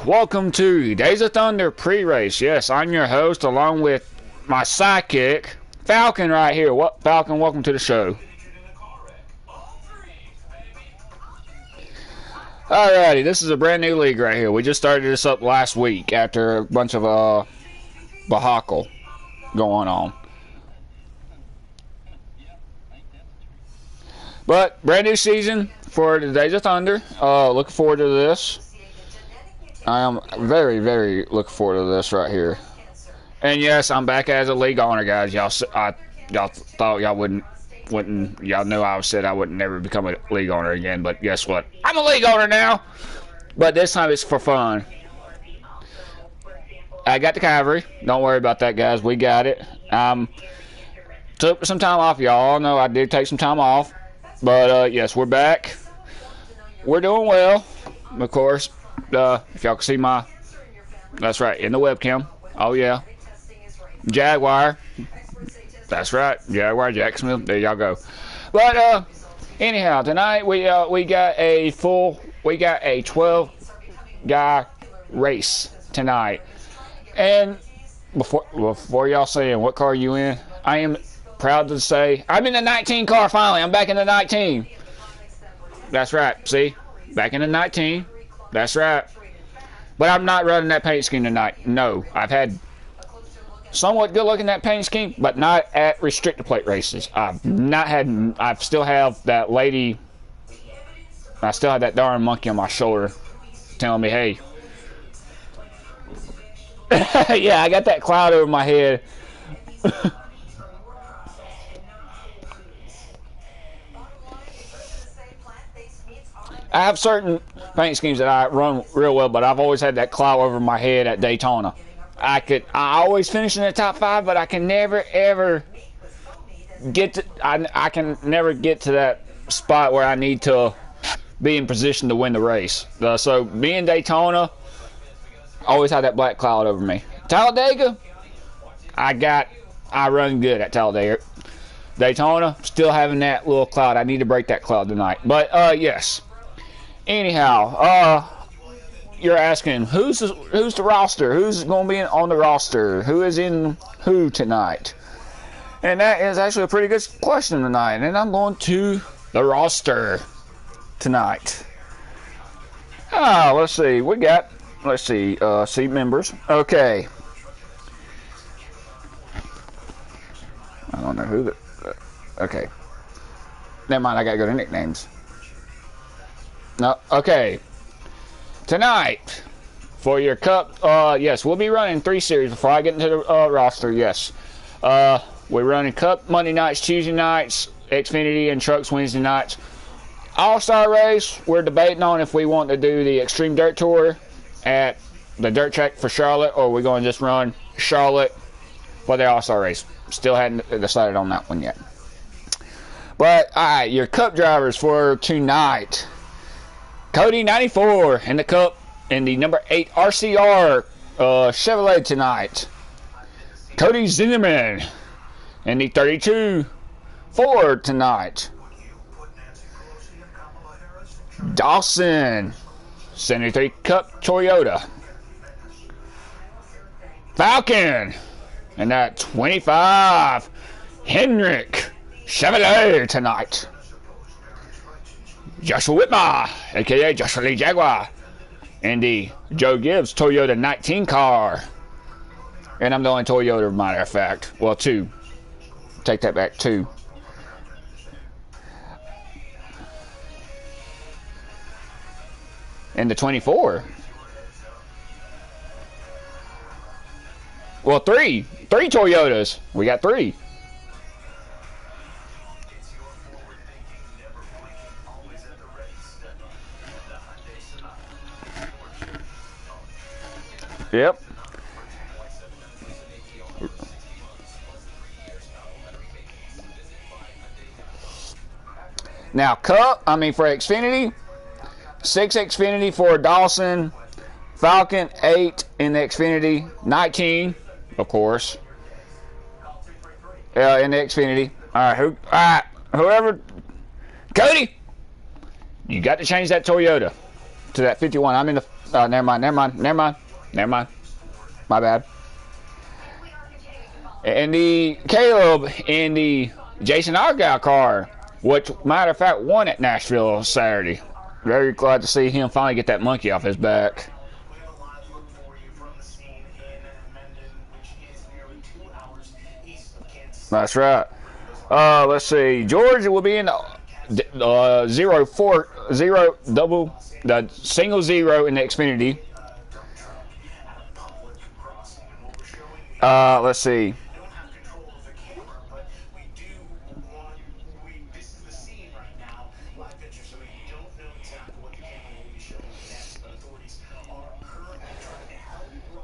welcome to Days of Thunder pre-race. Yes, I'm your host along with my sidekick, Falcon right here. Falcon, welcome to the show. Alrighty, this is a brand new league right here. We just started this up last week after a bunch of bahakel going on. But brand new season for the Days of Thunder. Looking forward to this. I am very, very looking forward to this right here. And yes, I'm back as a league owner, guys. Y'all thought y'all wouldn't. Y'all knew I said I wouldn't never become a league owner again. But guess what? I'm a league owner now. But this time it's for fun. I got the cavalry. Don't worry about that, guys. We got it. Took some time off, y'all. Know I did take some time off. But yes, we're back. We're doing well, of course. If y'all can see that's right, in the webcam. Oh yeah, Jaguar. That's right, Jaguar, Jacksonville. There y'all go. But anyhow, tonight we got a 12 guy race tonight. And before y'all saying what car are you in, I am proud to say I'm in the 19 car finally. I'm back in the 19. That's right. See, back in the 19. That's right. But I'm not running that paint scheme tonight. No, I've had somewhat good looking that paint scheme, but not at restrictor plate races. I still have that lady. I still have that darn monkey on my shoulder telling me, hey. Yeah, I got that cloud over my head. I have certain paint schemes that I run real well, but I've always had that cloud over my head at Daytona. I always finish in the top 5, but I can never ever get to. I can never get to that spot where I need to be in position to win the race. So being Daytona, always had that black cloud over me. Talladega, I run good at Talladega. Daytona, still having that little cloud. I need to break that cloud tonight. But yes. Anyhow, you're asking who's the roster? Who's going to be on the roster? Who is in who tonight? And that is actually a pretty good question tonight. And I'm going to the roster tonight. Let's see. See members. Okay. I don't know who okay. Never mind. I got to go to nicknames. No, okay. Tonight, for your cup, yes, we'll be running 3 series before I get into the roster, yes. We're running cup Monday nights, Tuesday nights, Xfinity and trucks Wednesday nights. All-Star race, we're debating on if we want to do the Extreme Dirt Tour at the dirt track for Charlotte, or we're going to just run Charlotte for the All-Star race. Still hadn't decided on that one yet. But, alright, your cup drivers for tonight. Cody 94 in the Cup in the number 8 RCR Chevrolet tonight. Cody Zinnerman in the 32 Ford tonight. Dawson 73 Cup Toyota. Falcon in that 25 Hendrick Chevrolet tonight. Joshua Whitmer, a.k.a. joshualeejaguar, in the Joe Gibbs Toyota 19 car. And I'm the only Toyota, matter of fact. Well, 2. Take that back, 2. And the 24. Well, 3. 3 Toyotas. We got 3. Yep. Now, for Xfinity, 6 Xfinity for Dawson, Falcon 8 in the Xfinity, 19, of course, in the Xfinity. All right, whoever, Cody, you got to change that Toyota to that 51. I'm in the Never mind, never mind, never mind, never mind. My bad. And the Caleb in the Jason Argyle car, which, matter of fact, won at Nashville Saturday. Very glad to see him finally get that monkey off his back. That's right. Let's see. Georgia will be in the 0-4-0 double, the single zero in the Xfinity. Let's see.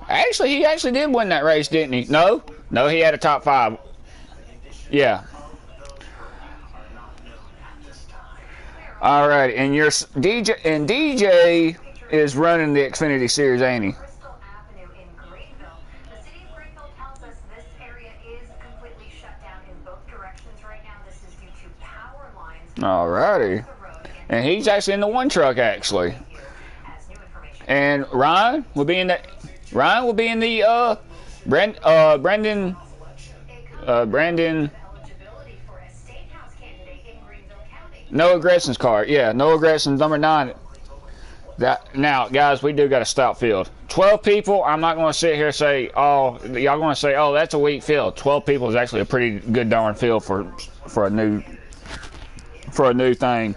Actually, he actually did win that race, didn't he? No, he had a top 5. Yeah. All right, and your DJ is running the Xfinity Series, ain't he? All righty, and he's actually in the one truck actually. And Ryan will be in the Brandon Noah Gretson's car. Yeah, Noah Gretson's number 9. Now, guys, we do got a stout field. 12 people. I'm not going to sit here and say, oh, y'all going to say, oh, that's a weak field. 12 people is actually a pretty good darn field for a new thing.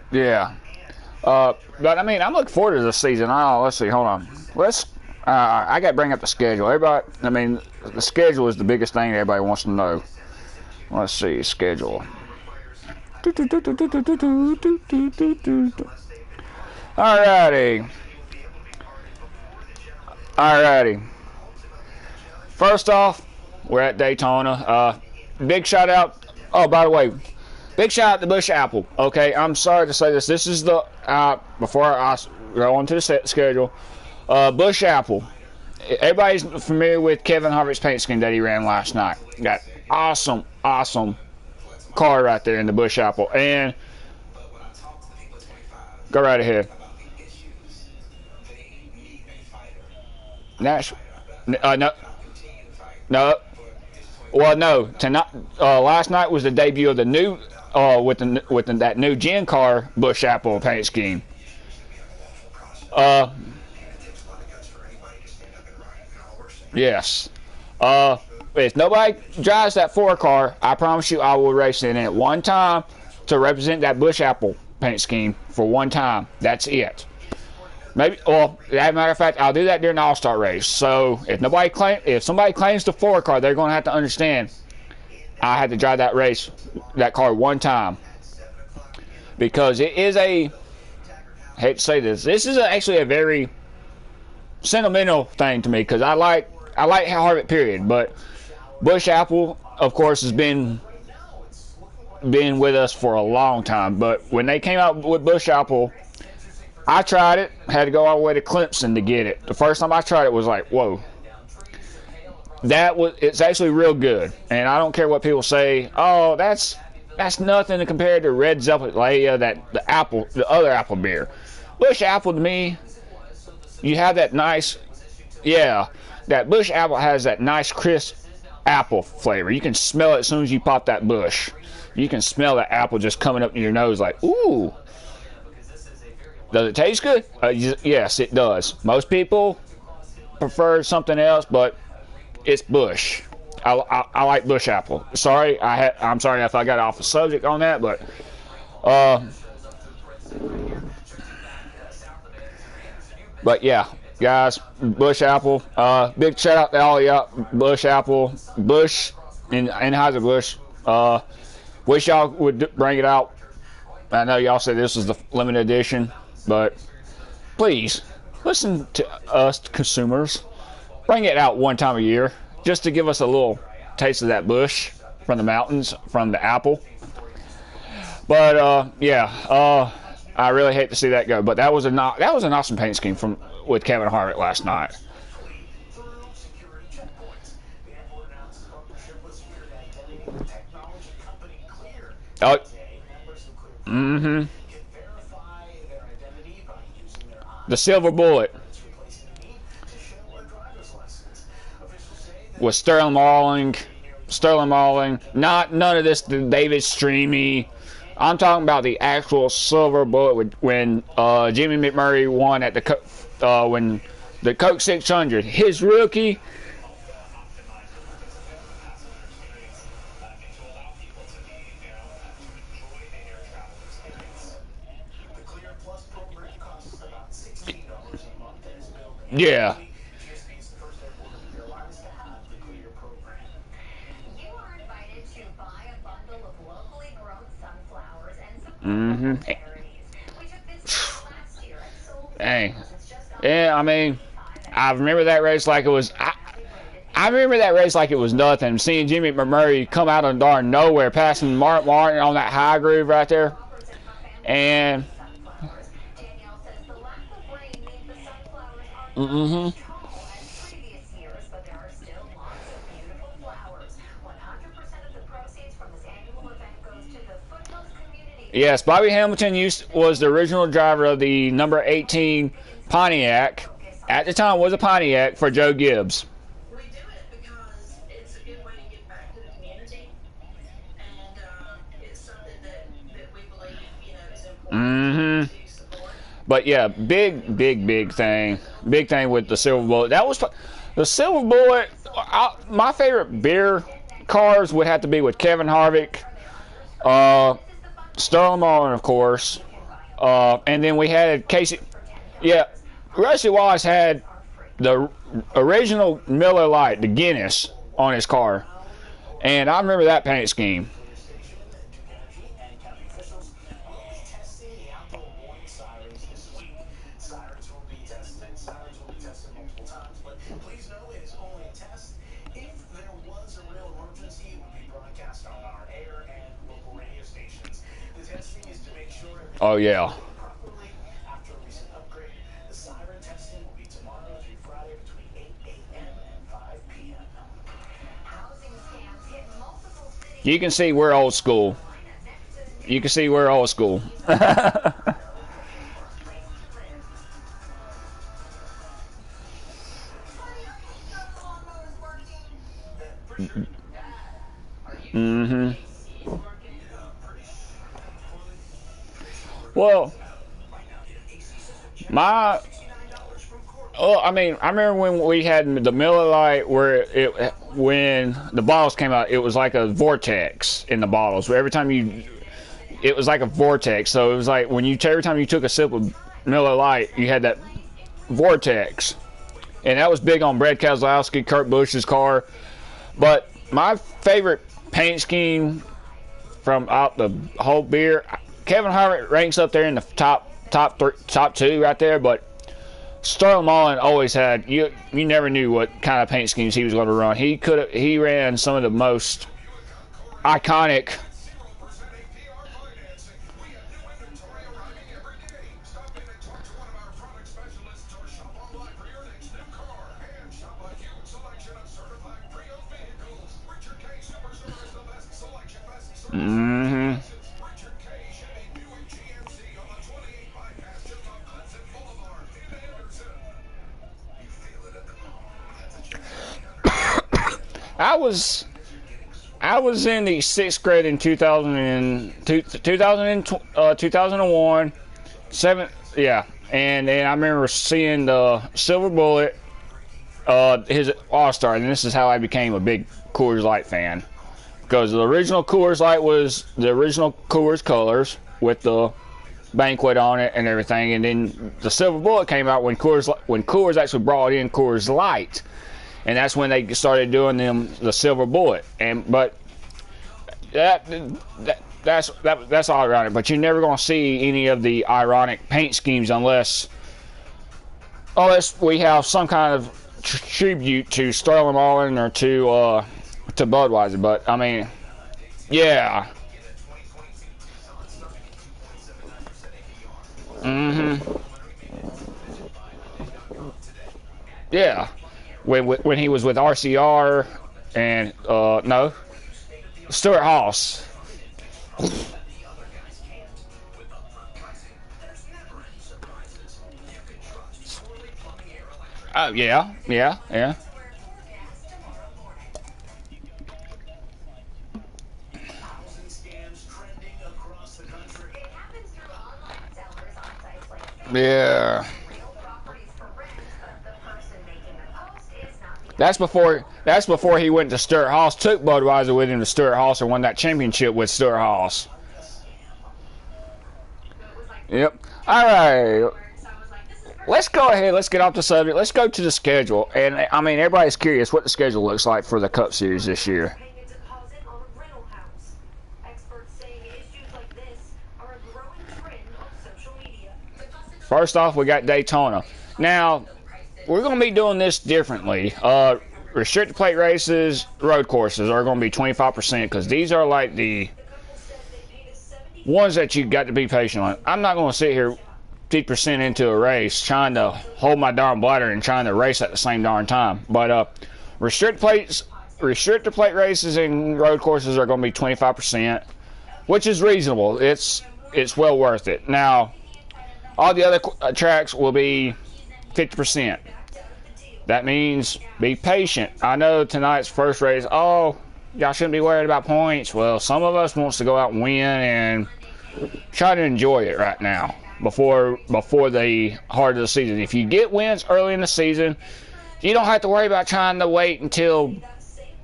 Yeah. But I mean, I'm looking forward to this season. Let's see. Hold on. I got to bring up the schedule. Everybody, I mean, the schedule is the biggest thing everybody wants to know. Let's see. Schedule. Alrighty. First off, we're at Daytona. Big shout out. Oh, by the way, big shout out to Bush Apple. Okay, I'm sorry to say this. This is the before I go on to the schedule. Bush Apple. Everybody's familiar with Kevin Harvick's paint scheme that he ran last night. Got awesome car right there in the Bush Apple. And go right ahead. No. Well, no. Tonight, last night was the debut of the new, with that new Gen car Bush Apple paint scheme. Yes. If nobody drives that 4 car, I promise you I will race in it one time to represent that Bush Apple paint scheme for one time. That's it. Maybe, well, as a matter of fact, I'll do that during the All-Star race. So if somebody claims the 4 car, they're going to have to understand I had to drive that car one time, because it is I hate to say this. This is actually a very sentimental thing to me, because I like Harvick, period. But Bush Apple, of course, has been with us for a long time. But when they came out with Bush Apple, I tried it. Had to go all the way to Clemson to get it. The first time I tried it was like, whoa. It's actually real good. And I don't care what people say. Oh, that's nothing to compare to Red Zeppelin, the other apple beer. Bush Apple, to me, you have that nice, that Bush Apple has that nice crisp apple flavor. You can smell it as soon as you pop that Bush. You can smell the apple just coming up in your nose like, ooh. Does it taste good? Yes, it does. Most people prefer something else, but it's Bush. I like Bush Apple. Sorry, I'm sorry if I got off the subject on that, but yeah, guys, Bush Apple. Big shout out to all y'all. Bush Apple, Bush, and Anheuser-Busch. Wish y'all would bring it out. I know y'all said this was the limited edition, but please listen to us consumers. Bring it out one time a year, just to give us a little taste of that Bush from the mountains, from the apple. But yeah, I really hate to see that go. But that was an awesome paint scheme from with Kevin Harvick last night. Oh, mm-hmm. The silver bullet was Sterling Marling. None of this David Streamy. I'm talking about the actual silver bullet when Jimmy McMurray won at when the Coke 600. His rookie. Yeah. Mm-hmm. Dang. Yeah, I mean, I remember that race like it was. I remember that race like it was nothing. Seeing Jimmy McMurray come out of darn nowhere, passing Mark Martin on that high groove right there, and. Mm-hmm. Yes, Bobby Hamilton was the original driver of the number 18 Pontiac. At the time, was a Pontiac for Joe Gibbs. We do it because it's a good way to give back to the community, and it's something that we believe, is important to support. But yeah, big thing with the Silver Bullet. That was the Silver Bullet. My favorite beer cars would have to be with Kevin Harvick. Sterling Marlin, of course, and then we had Casey. Yeah, Rusty Wallace had the original Miller Lite, the Guinness, on his car, and I remember that paint scheme. Oh yeah. You can see we're old school. You can see we're old school. Mm-hmm. Well, I remember when we had the Miller Lite when the bottles came out, it was like a vortex in the bottles. Every time it was like a vortex. So it was like every time you took a sip of Miller Lite, you had that vortex. And that was big on Brad Keselowski, Kurt Busch's car. But my favorite paint scheme from out the whole beer, Kevin Harvick ranks up there in the top two right there, but Sterling Marlin always had you never knew what kind of paint schemes he was going to run. He ran some of the most iconic Mm-hmm. I was in the 6th grade in 2001, 7, and then I remember seeing the Silver Bullet, his All-Star, and this is how I became a big Coors Light fan. Because the original Coors Light was the original Coors colors with the banquet on it and everything, and then the Silver Bullet came out when Coors actually brought in Coors Light, and that's when they started doing the Silver Bullet. But that's all ironic. But you're never gonna see any of the ironic paint schemes unless we have some kind of tribute to Sterling Marlin or to Budweiser. But I mean, yeah. Yeah, when he was with RCR and no, Stuart Haas. Oh yeah, yeah, yeah. Yeah. That's before he went to Stuart Haas. Took Budweiser with him to Stuart Haas and won that championship with Stuart Haas. Yep. All right. Let's go ahead. Let's get off the subject. Let's go to the schedule. And I mean, everybody's curious what the schedule looks like for the Cup Series this year. First off, we got Daytona. Now, we're going to be doing this differently. Restricted plate races, road courses are going to be 25% because these are like the ones that you got to be patient on. I'm not going to sit here 50% into a race trying to hold my darn bladder and trying to race at the same darn time. But restricted plate races and road courses are going to be 25%, which is reasonable. It's well worth it. Now, all the other tracks will be 50%. That means be patient. I know tonight's first race, y'all shouldn't be worried about points. Well, some of us wants to go out and win and try to enjoy it right now before the heart of the season. If you get wins early in the season, you don't have to worry about trying to wait until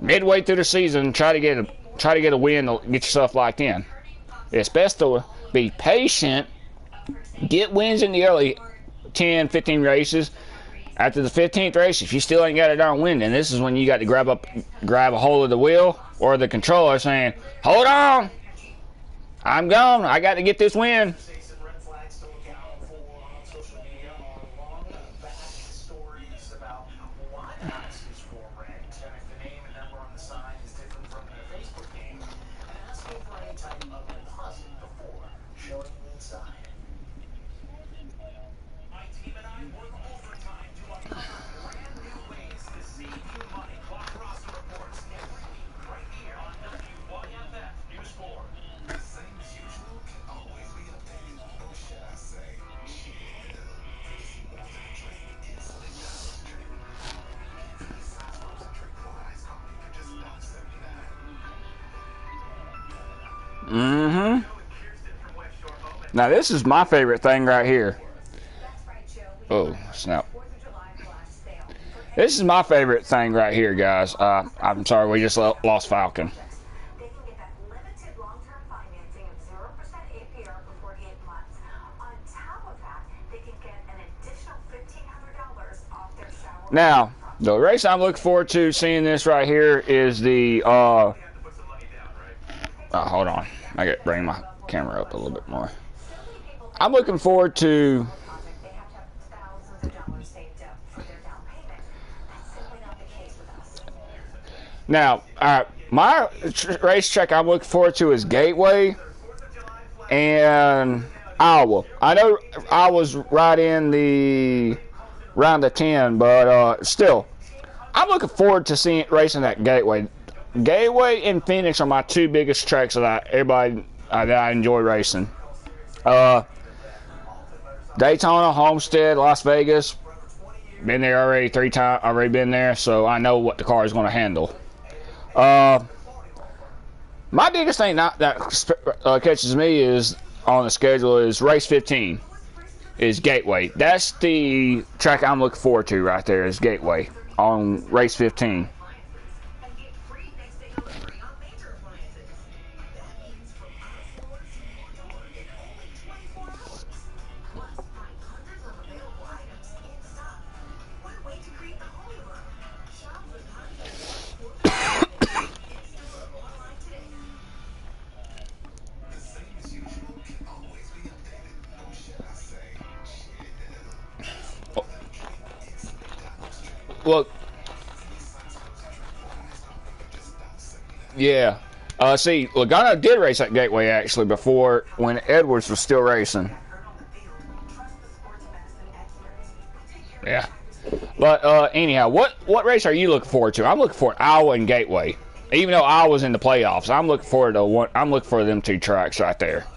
midway through the season try to get a win to get yourself locked in. It's best to be patient, get wins in the early 10, 15 races. After the 15th race, if you still ain't got a darn win, then this is when you got to grab a hold of the wheel or the controller saying, hold on, I'm gone, I got to get this win. Now this is my favorite thing right here. Oh, snap. This is my favorite thing right here, guys. I'm sorry, we just lost Falcon. Now, the race I'm looking forward to seeing this right here is the, hold on. I got to bring my camera up a little bit more. I'm looking forward to now, my racetrack I'm looking forward to is Gateway and Iowa. I know Iowa's right in the round of 10, but still, I'm looking forward to racing at Gateway. Gateway and Phoenix are my two biggest tracks that I enjoy racing. Daytona, Homestead, Las Vegas. Been there already 3 times. Already been there, so I know what the car is going to handle. My biggest thing that catches me is on the schedule is race 15. Is Gateway. That's the track I'm looking forward to right there. Is Gateway on race 15. Well, yeah. See, Logano did race at Gateway actually before when Edwards was still racing. Yeah. But anyhow, what race are you looking forward to? I'm looking for Iowa and Gateway. Even though Iowa's in the playoffs, I'm looking forward to one. I'm looking for them two tracks right there.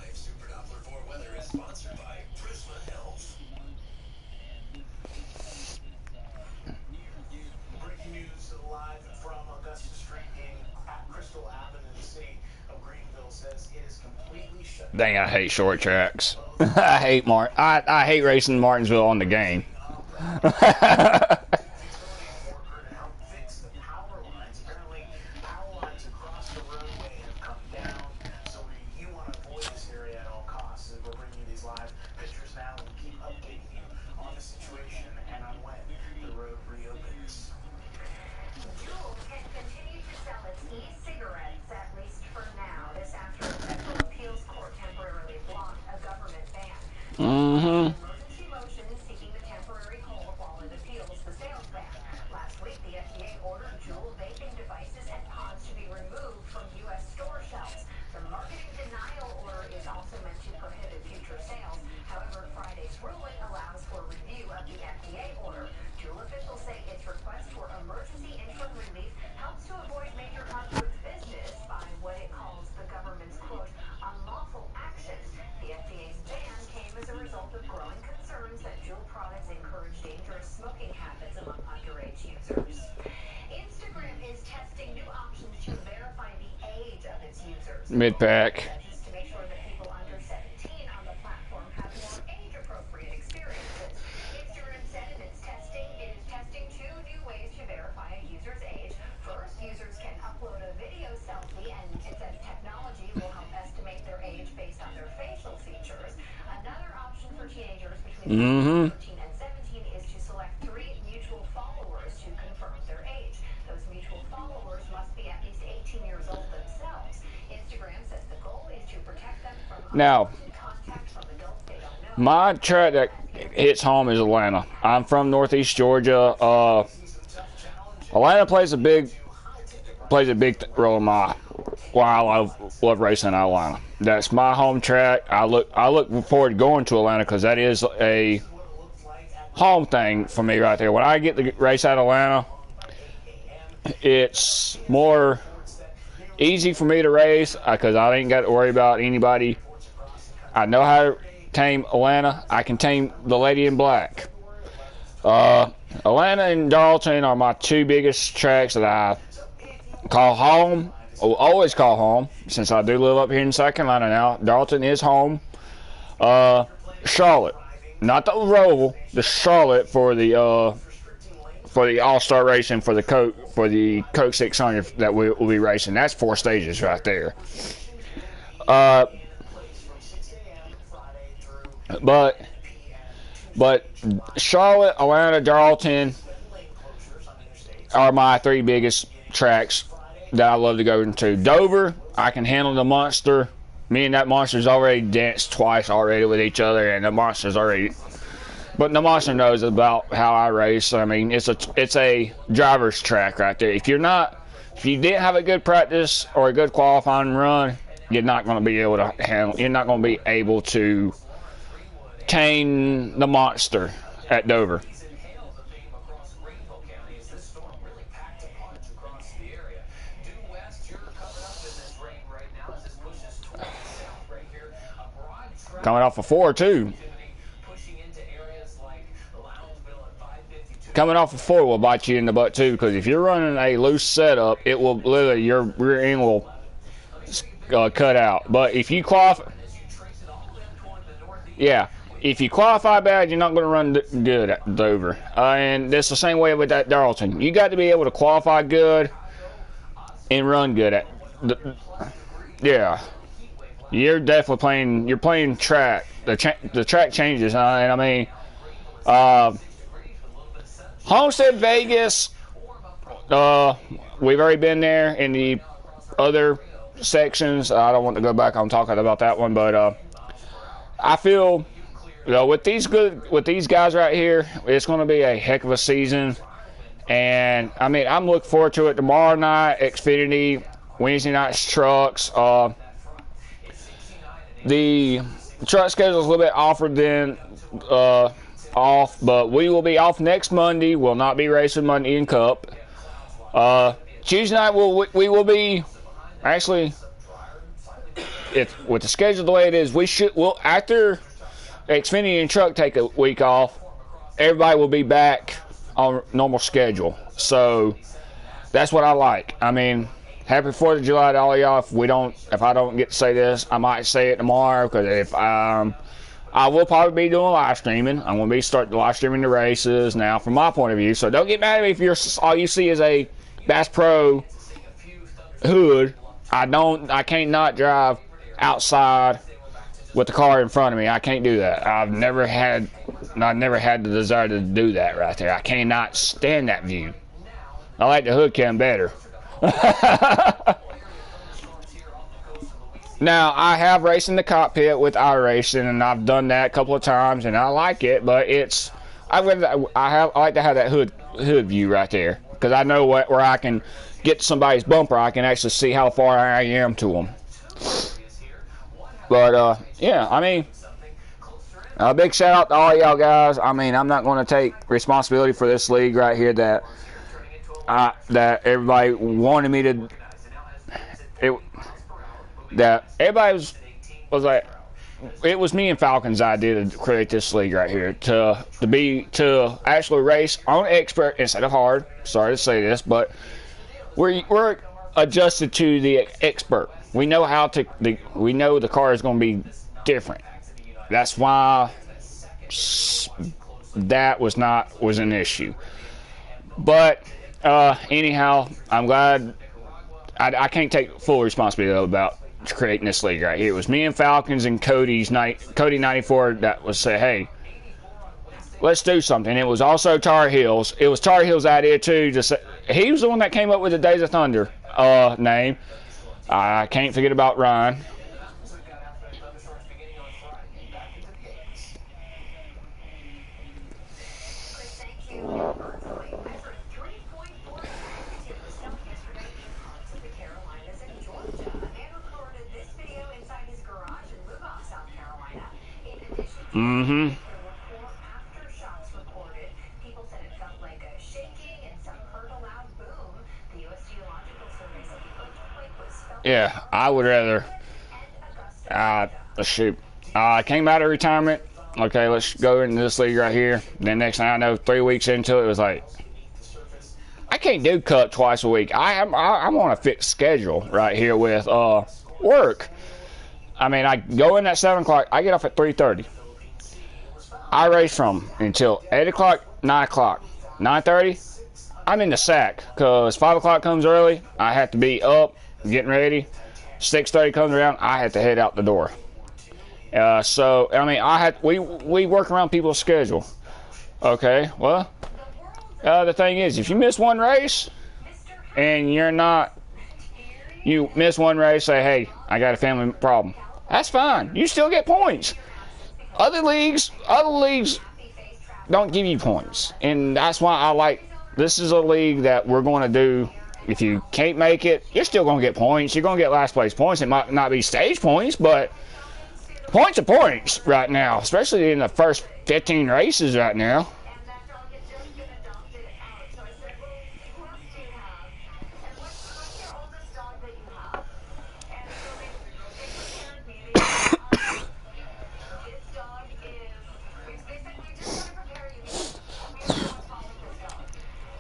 Dang, I hate short tracks. I hate I hate racing Martinsville on the game. Mm-hmm. Mid-pack. Mm-hmm. Now, my track that hits home is Atlanta. I'm from Northeast Georgia. Atlanta plays a big role in why I love racing in Atlanta. That's my home track. I look forward to going to Atlanta because that is a home thing for me right there. When I get to race at Atlanta, it's more easy for me to race because I ain't got to worry about anybody. I know how to tame Atlanta. I can tame the Lady in Black. Atlanta and Darlington are my two biggest tracks that I call home. Will always call home since I do live up here in South Carolina now. Darlington is home. Charlotte, not the Roval, the Charlotte for the All-Star racing for the Coke 600 that we'll be racing. That's 4 stages right there. But Charlotte, Atlanta, Darlington are my 3 biggest tracks that I love to go into. Dover, I can handle the monster. Me and that monster's already danced twice already with each other, and the monster's already. But the monster knows about how I race. I mean, it's a driver's track right there. If you didn't have a good practice or a good qualifying run, you're not going to be able to handle. You're not going to be able to tame the monster at Dover. Coming off a 4 too. Coming off a 4 will bite you in the butt too, because if you're running a loose setup, it will literally your rear end will cut out. But if you qualify, if you qualify bad, you're not going to run good at Dover. And that's the same way with that Darlington. You got to be able to qualify good and run good at. You're definitely playing. You're playing track. The track changes, and I mean, Homestead, Vegas. We've already been there in the other sections. I don't want to go back on talking about that one, but I feel, with these guys right here, it's going to be a heck of a season. And I mean, I'm looking forward to it. Tomorrow night, Xfinity. Wednesday night's trucks. The truck schedule is a little bit off, but we will be off next Monday. We'll not be racing Monday in Cup. Tuesday night we will be actually, if with the schedule the way it is, we'll after Xfinity and Truck take a week off, everybody will be back on normal schedule. So that's what I like. I mean, happy 4th of July to all y'all. If I don't get to say this, I might say it tomorrow, because if I will probably be doing live streaming. I'm going to be starting live streaming the races now from my point of view. So don't get mad at me if all you see is a Bass Pro hood. I can't not drive outside with the car in front of me. I can't do that. I've never had the desire to do that right there. I cannot stand that view. I like the hood cam better. Now, I have raced in the cockpit with iRacing, and I've done that a couple of times, and I like it, but I like to have that hood view right there, because I know where I can get to somebody's bumper. I can actually see how far I am to them. But yeah, I mean, a big shout out to all y'all guys. I mean, I'm not going to take responsibility for this league right here that everybody wanted me to. That everybody was like, it was me and Falcon's idea to create this league right here to actually race on expert instead of hard. Sorry to say this, but we're adjusted to the expert. We know we know the car is going to be different. That's why that was an issue. But anyhow, I'm glad. I can't take full responsibility about creating this league right here. It was me and Falcons and Cody 94 that was say, hey, let's do something. It was also Tar Heels. It was Tar Heels' idea too. He was the one that came up with the Days of Thunder name. I can't forget about Ryan. Mm-hmm. Yeah, I would rather. Shoot. I came out of retirement. Okay, let's go into this league right here. Then next thing I know, 3 weeks into it, it was like, I can't do Cup twice a week. I'm on a fixed schedule right here with work. I mean, I go in at 7 o'clock. I get off at 3:30. I race from until 8 o'clock, 9 o'clock. 9:30, I'm in the sack, because 5 o'clock comes early. I have to be up, getting ready. 6:30 comes around, I have to head out the door. So, I mean, we work around people's schedule. Okay, well, the thing is, if you miss one race, and you miss one race, say, hey, I got a family problem. That's fine. You still get points. Other leagues don't give you points. And that's why this is a league that we're going to do. If you can't make it, you're still going to get points. You're going to get last place points. It might not be stage points, but points are points right now, especially in the first 15 races right now.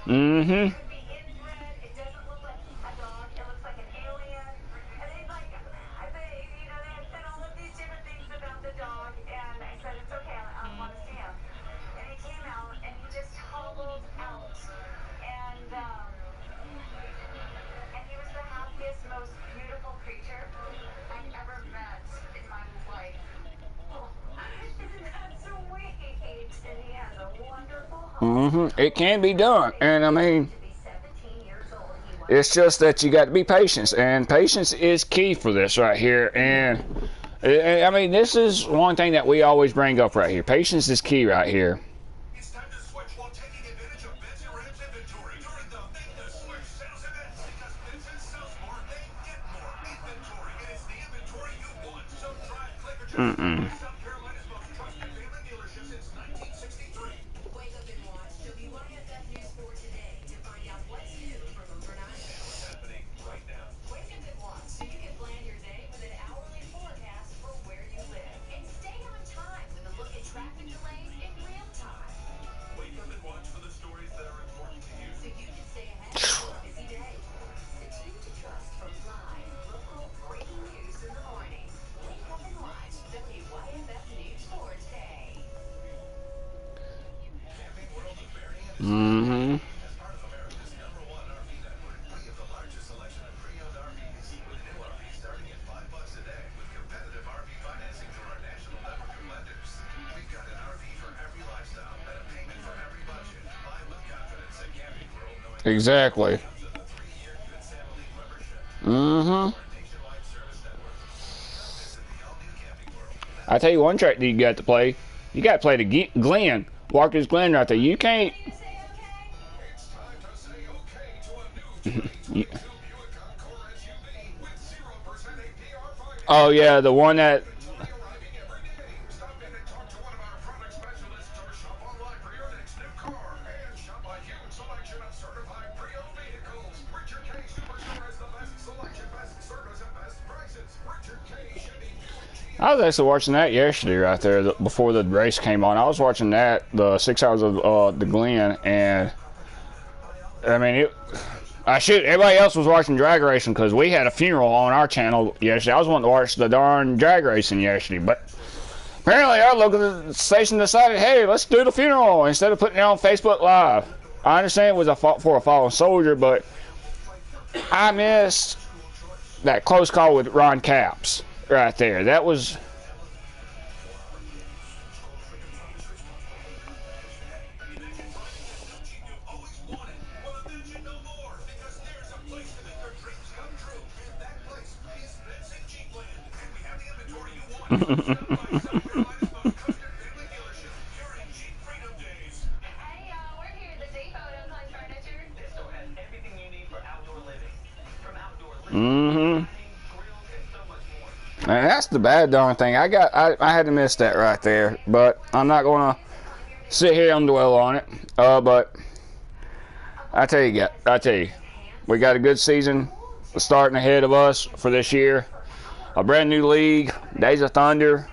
Mm-hmm. Mm-hmm. It can be done, and I mean, it's just that you got to be patient, and patience is key for this right here. And I mean, this is one thing that we always bring up right here. Patience is key right here. It's time to switch while taking advantage of Benson Rams inventory during the Make the Switch sales event, because Benson sells more, they get more inventory, and it's the inventory you want. So drive, click, or South Carolina's most trusted family dealership since 1963. Mm-hmm. Exactly. Mm-hmm. I tell you one track that you got to play. You got to play the Glen. Walker's Glen right there. You can't. Oh yeah, the one that. I was actually watching that yesterday right there before the race came on. I was watching that, the 6 hours of the Glen, and I mean, everybody else was watching drag racing because we had a funeral on our channel yesterday. I was wanting to watch the darn drag racing yesterday, but apparently our local station decided, hey, let's do the funeral instead of putting it on Facebook Live. I understand it was for a fallen soldier, but I missed that close call with Ron Capps right there. That was. Mm-hmm. And that's the bad darn thing. I had to miss that right there, but I'm not gonna sit here and dwell on it. But I tell you, we got a good season starting ahead of us for this year. A brand new league, Days of Thunder.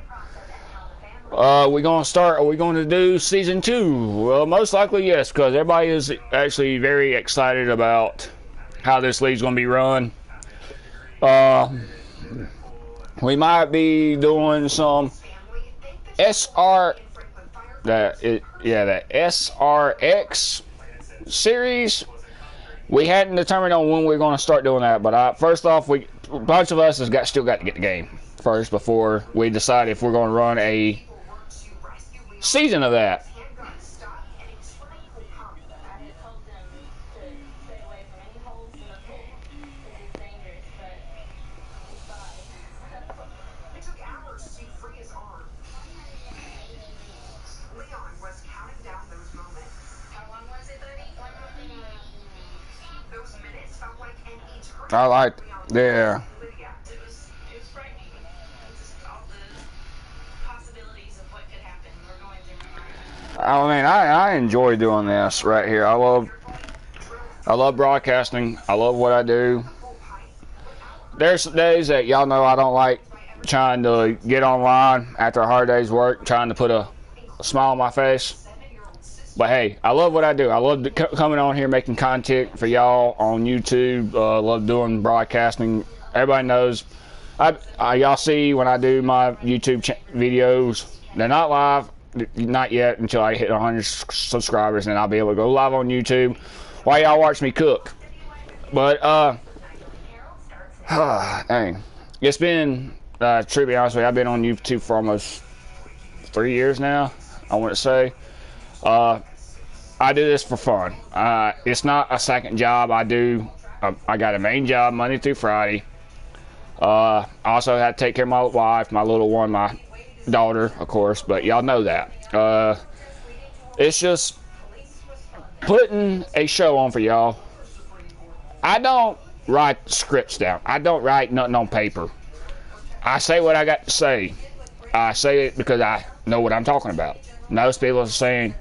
Are we going to do season 2? Well, most likely yes, because everybody is actually very excited about how this league's going to be run. We might be doing some that SRX series. We hadn't determined on when we're going to start doing that, but first off, a bunch of us has still got to get the game first before we decide if we're going to run a season of that. I like, yeah. I mean, I enjoy doing this right here. I love broadcasting. I love what I do. There's days that y'all know I don't like trying to get online after a hard day's work, trying to put a smile on my face. But hey, I love what I do. I love coming on here making content for y'all on YouTube. Love doing broadcasting. Everybody knows. Y'all see when I do my YouTube videos, they're not live, not yet, until I hit 100 subscribers, and I'll be able to go live on YouTube while y'all watch me cook. But dang, it's been to be honest with you, I've been on YouTube for almost 3 years now, I want to say. I do this for fun. It's not a second job. I got a main job Monday through Friday. I also had to take care of my wife, my little one, my daughter, of course, but y'all know that. It's just putting a show on for y'all. I don't write scripts down. I don't write nothing on paper. I say what I got to say. I say it because I know what I'm talking about. Most people are saying,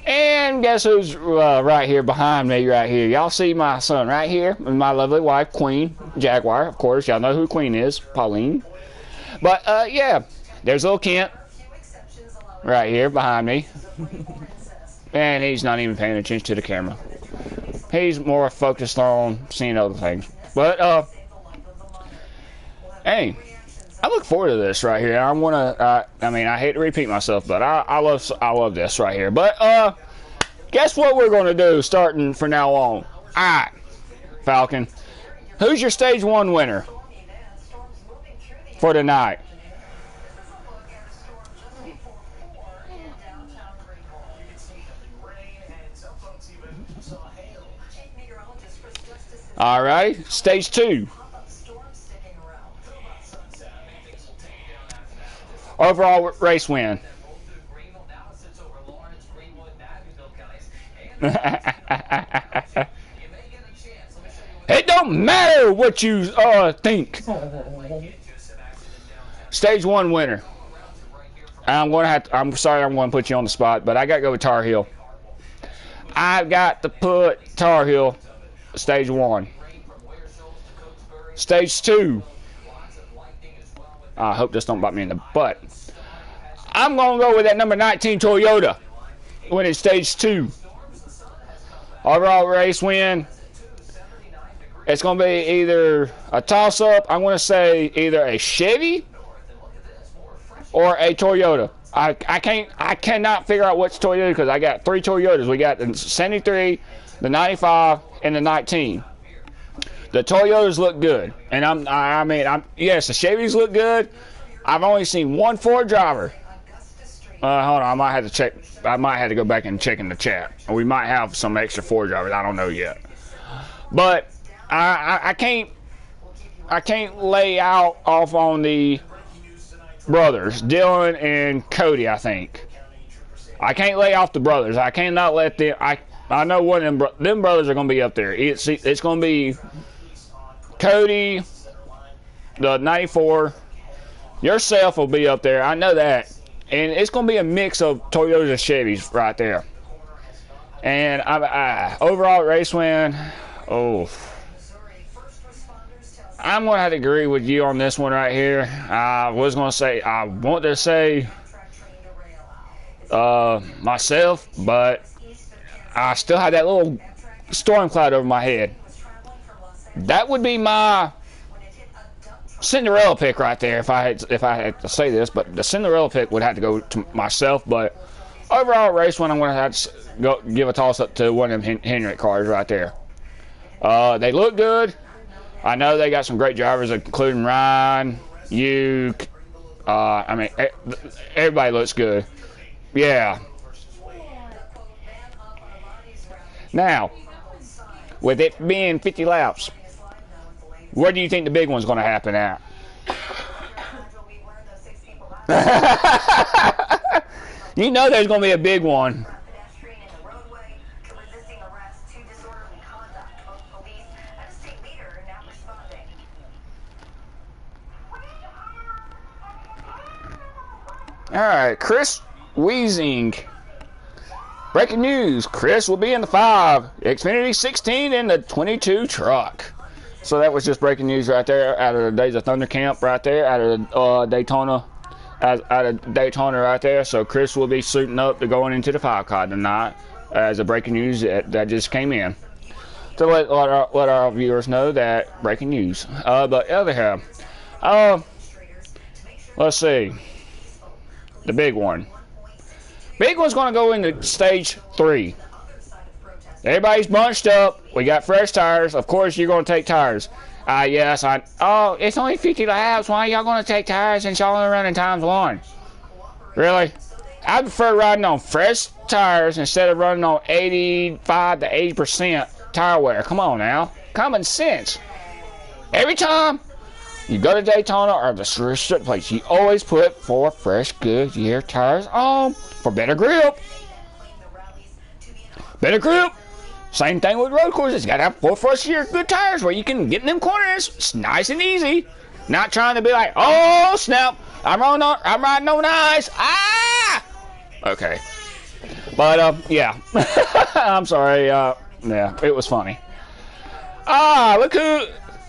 and guess who's right here behind me right here? Y'all see my son right here, and my lovely wife, Queen Jaguar. Of course, y'all know who Queen is, Pauline. But yeah, there's little Kent right here behind me. And he's not even paying attention to the camera. He's more focused on seeing other things. But hey, I look forward to this right here. I want to. I mean, I hate to repeat myself, but I love this right here. But Guess what we're going to do starting from now on? Alright, Falcon. Who's your stage 1 winner for tonight? Alright, stage 2. Overall race win. It don't matter what you think. Stage 1 winner. I'm sorry I'm going to put you on the spot, but I got to go with Tar Heel. I've got to put Tar Heel stage 1. Stage 2. I hope this don't bite me in the butt. I'm going to go with that number 19 Toyota winning stage 2. Overall race win. It's going to be either a toss-up. I'm going to say either a Chevy or a Toyota. I cannot figure out which Toyota because I got 3 Toyotas. We got the 73, the 95, and the 19. The Toyotas look good, and yes, the Chevys look good. I've only seen one Ford driver. Hold on, I might have to check. I might have to go back and check in the chat. We might have some extra Ford drivers. I don't know yet, but I can't lay out off on the brothers, Dylan and Cody. I think I can't lay off the brothers. I cannot let them. I know one of them brothers are going to be up there. It's going to be Cody, the 94, yourself will be up there. I know that. And it's going to be a mix of Toyotas and Chevys right there. And overall race win, I'm going to have to agree with you on this one right here. I want to say myself, but I still have that little storm cloud over my head. That would be my Cinderella pick right there if I had to say this, but the Cinderella pick would have to go to myself. But overall race one, I'm going to have to go give a toss up to one of them Henrik cars right there. They look good. I know they got some great drivers, including Ryan, you. Everybody looks good. Yeah. Now, with it being 50 laps, where do you think the big one's going to happen at? You know there's going to be a big one. All right, Chris Weezing. Breaking news, Chris will be in the 5, Xfinity 16 in the 22 truck. So that was just breaking news right there out of the Days of Thunder camp right there, out of Daytona, out of Daytona right there. So Chris will be suiting up to going into the 5 car tonight as a breaking news that just came in. To let our viewers know that breaking news. But other hand, let's see, the big one. Big one's going to go into stage 3. Everybody's bunched up. We got fresh tires. Of course, you're going to take tires. Yes, it's only 50 laps. Why are y'all going to take tires and y'all only running times 1? Really? I prefer riding on fresh tires instead of running on 85 to 80% tire wear. Come on now. Common sense. Every time you go to Daytona or the strip place, you always put 4 fresh Goodyear tires on for better grip. Better grip. Same thing with road courses. You gotta have 4 fresh good tires where you can get in them corners. It's nice and easy. Not trying to be like, oh snap, I'm riding on ice. Ah. Okay. But yeah. I'm sorry. Yeah, it was funny.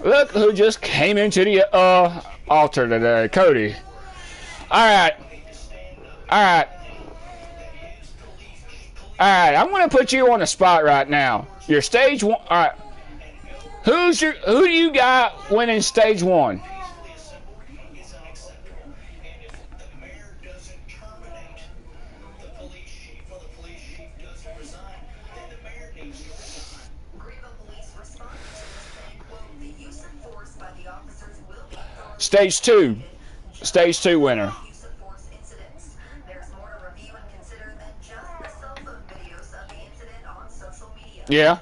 Look who just came into the altar today, Cody. All right. I'm gonna put you on the spot right now. Your stage 1. All right. Who do you got winning stage 1? Stage 2. Stage 2 winner. Yeah.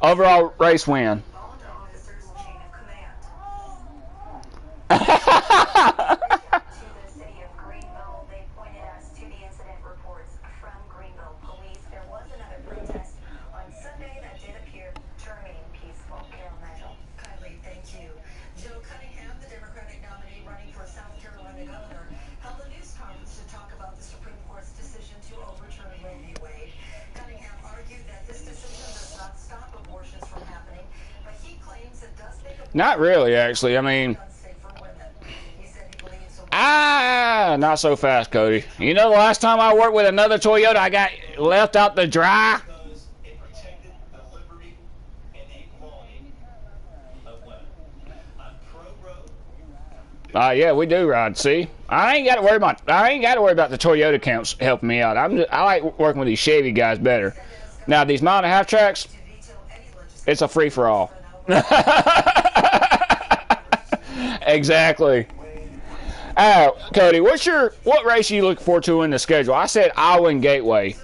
Overall race win. Not really, actually. I mean, not so fast, Cody. You know, the last time I worked with another Toyota, I got left out to dry. Yeah, we do ride. See, I ain't got to worry about the Toyota counts helping me out. I like working with these Chevy guys better. Now these mile and a half tracks, it's a free for all. Exactly. Cody, what race are you looking forward to in the schedule? I said Iowa and Gateway.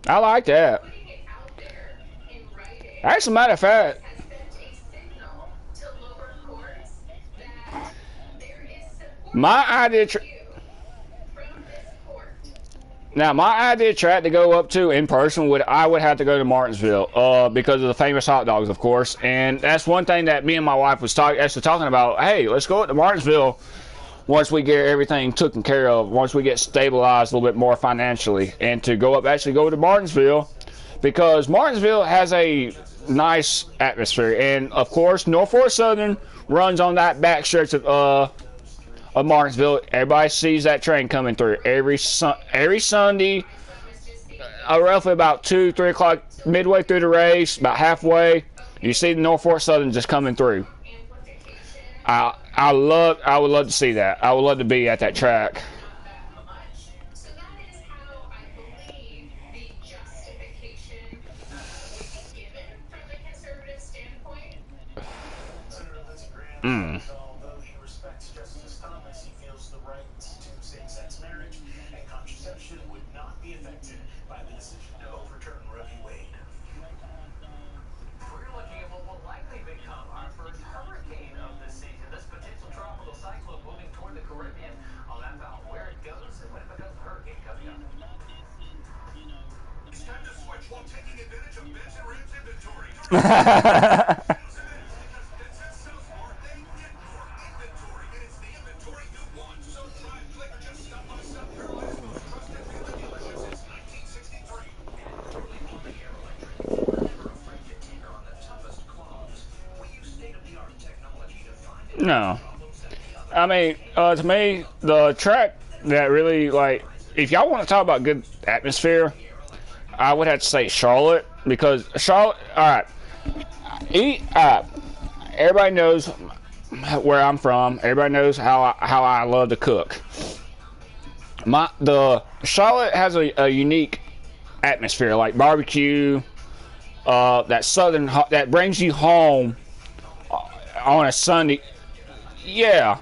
I like that. As a matter of fact, my idea track to go up to in person would have to go to Martinsville because of the famous hot dogs, of course. And that's one thing that me and my wife was talking about. Hey, let's go up to Martinsville once we get everything taken care of, once we get stabilized a little bit more financially, and to go to Martinsville because Martinsville has a nice atmosphere. And of course, Norfolk Southern runs on that back stretch of Martinsville. Everybody sees that train coming through every Sunday, roughly about 2-3 o'clock, midway through the race, about halfway. You see the Norfolk Southern just coming through. I would love to see that. I would love to be at that track. Although he respects Justice Thomas, he feels the right to same-sex marriage and contraception would not be affected by the decision to overturn Roe v. Wade. We're looking at what will likely become our first hurricane of this season. This potential tropical cyclone moving toward the Caribbean. I'll map out where it goes and when it becomes a hurricane coming up. It's time to switch while taking advantage of Ben's and Ram's inventory. No. I mean, to me, the track that really, like, if y'all want to talk about good atmosphere, I would have to say Charlotte, because Charlotte, alright, everybody knows where I'm from. Everybody knows how I love to cook. The Charlotte has a unique atmosphere, like barbecue, that brings you home on a Sunday. Yeah,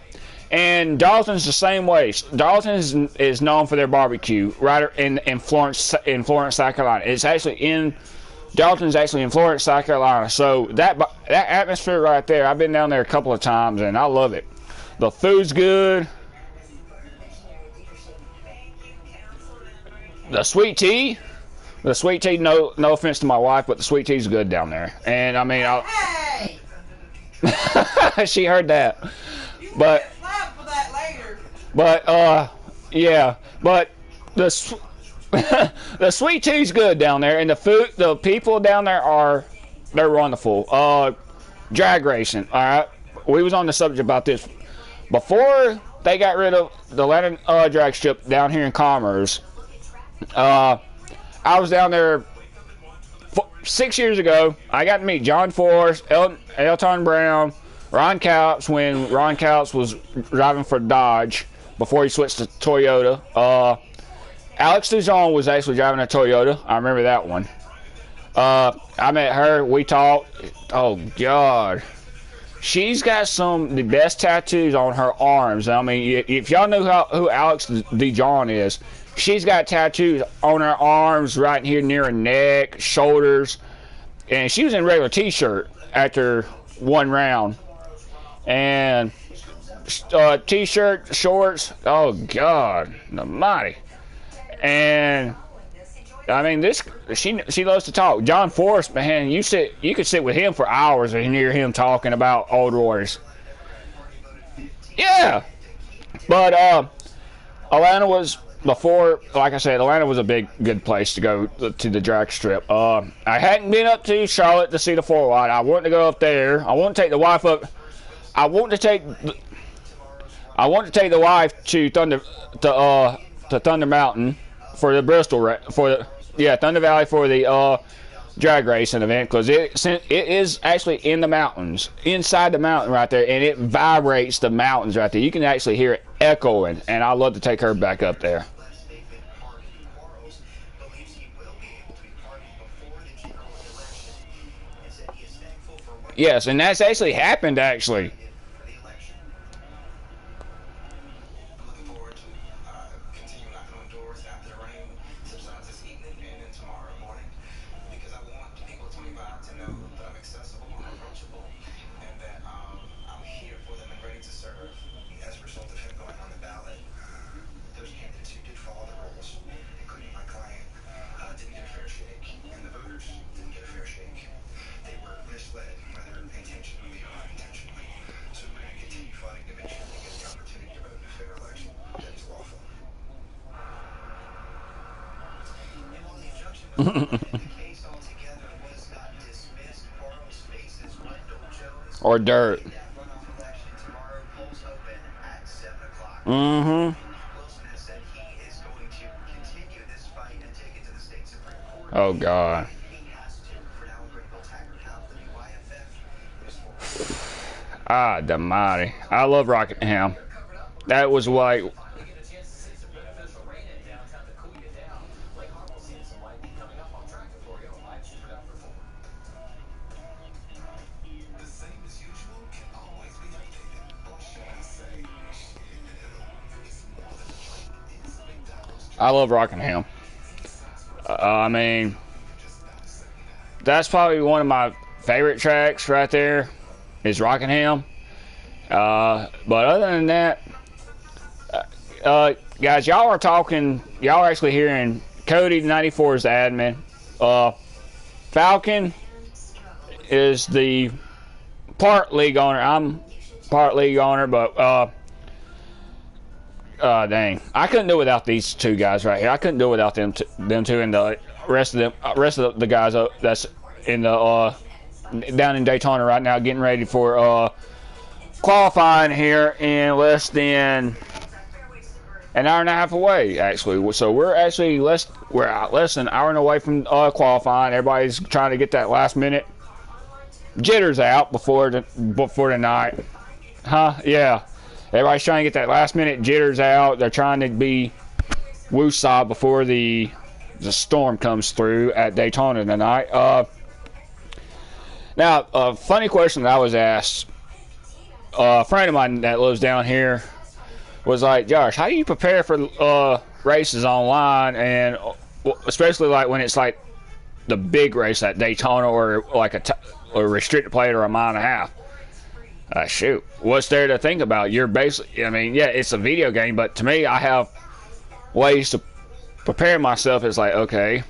and Dalton's the same way. Dalton is known for their barbecue, right in Florence, South Carolina. Dalton's actually in Florence, South Carolina. So that atmosphere right there, I've been down there a couple of times and I love it. The food's good. The sweet tea. No offense to my wife, but the sweet tea's good down there. And I mean, she heard that. But yeah, but the sweet tea's good down there, and the people down there they're wonderful. Drag racing. All right, we was on the subject about this before they got rid of the Atlanta drag strip down here in Commerce. I was down there 6 years ago. I got to meet John Forrest, Elton Brown, Ron Couch when Ron Couch was driving for Dodge before he switched to Toyota. Alex Dujon was actually driving a Toyota. I remember that one. I met her. We talked. Oh, God. She's got some of the best tattoos on her arms. I mean, if y'all know who Alex Dujon is, she's got tattoos on her arms right here near her neck, shoulders. And she was in a regular t-shirt after one round. And t-shirt, shorts. Oh, God almighty. And I mean, she loves to talk. John Forrest, man, you could sit with him for hours and hear him talking about old wars. Yeah, but Atlanta was before. Like I said, Atlanta was a good place to go to the drag strip. I hadn't been up to Charlotte to see the 4 Wide. I wanted to go up there. I want to take the wife up. I want to take the wife to Thunder Mountain for the Bristol Thunder Valley for the drag racing event, because it is actually in the mountains, inside the mountain right there, and it vibrates the mountains right there. You can actually hear it echoing, and I'd love to take her back up there. Yes, and that's actually happened, actually. Or dirt. Mm-hmm. Oh, God. Ah, the mighty. I love Rockingham. That was like... I love Rockingham. I mean, that's probably one of my favorite tracks right there, is Rockingham. But other than that, guys, y'all are actually hearing Cody 94 is the admin. Falcon is the part league owner. I'm part league owner, but dang, I couldn't do it without these two guys right here. I couldn't do it without them two, and the rest of the guys that's in the down in Daytona right now, getting ready for qualifying here in less than an hour and a half away, actually. So we're actually less than an hour and away from qualifying. Everybody's trying to get that last minute jitters out before the night, huh? Yeah. Everybody's trying to get that last minute jitters out. They're trying to be woosah before the storm comes through at Daytona tonight. Now, a funny question that I was asked, a friend of mine that lives down here was like, Josh, how do you prepare for races online, and especially like when it's like the big race at Daytona, or like a restricted plate or a mile and a half? Shoot, what's there to think about? You're basically, I mean, yeah, it's a video game, but to me, I have ways to prepare myself. It's like, okay,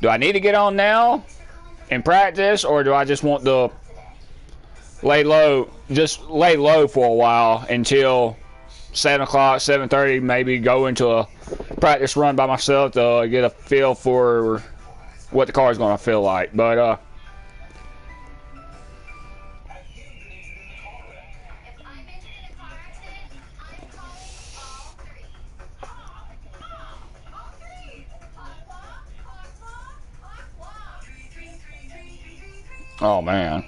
do I need to get on now and practice, or do I just want to lay low for a while until 7 o'clock, 7:30, maybe go into a practice run by myself to get a feel for what the car is going to feel like. But Oh, man. A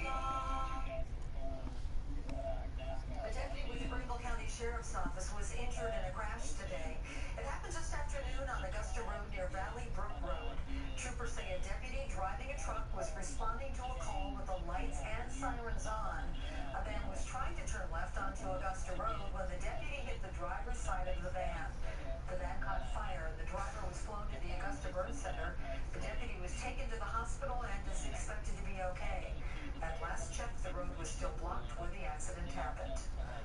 deputy with the Greenville County Sheriff's Office was injured in a crash today. It happened just afternoon on Augusta Road near Valley Brook Road. Troopers say a deputy driving a truck was responding to a call with the lights and sirens on. A van was trying to turn left onto Augusta Road when the deputy hit the driver's side of the van. The van caught fire and the driver was flown to the Augusta Burn Center. The deputy was taken to the hospital and is expected to be okay. At last check, the road was still blocked where the accident happened.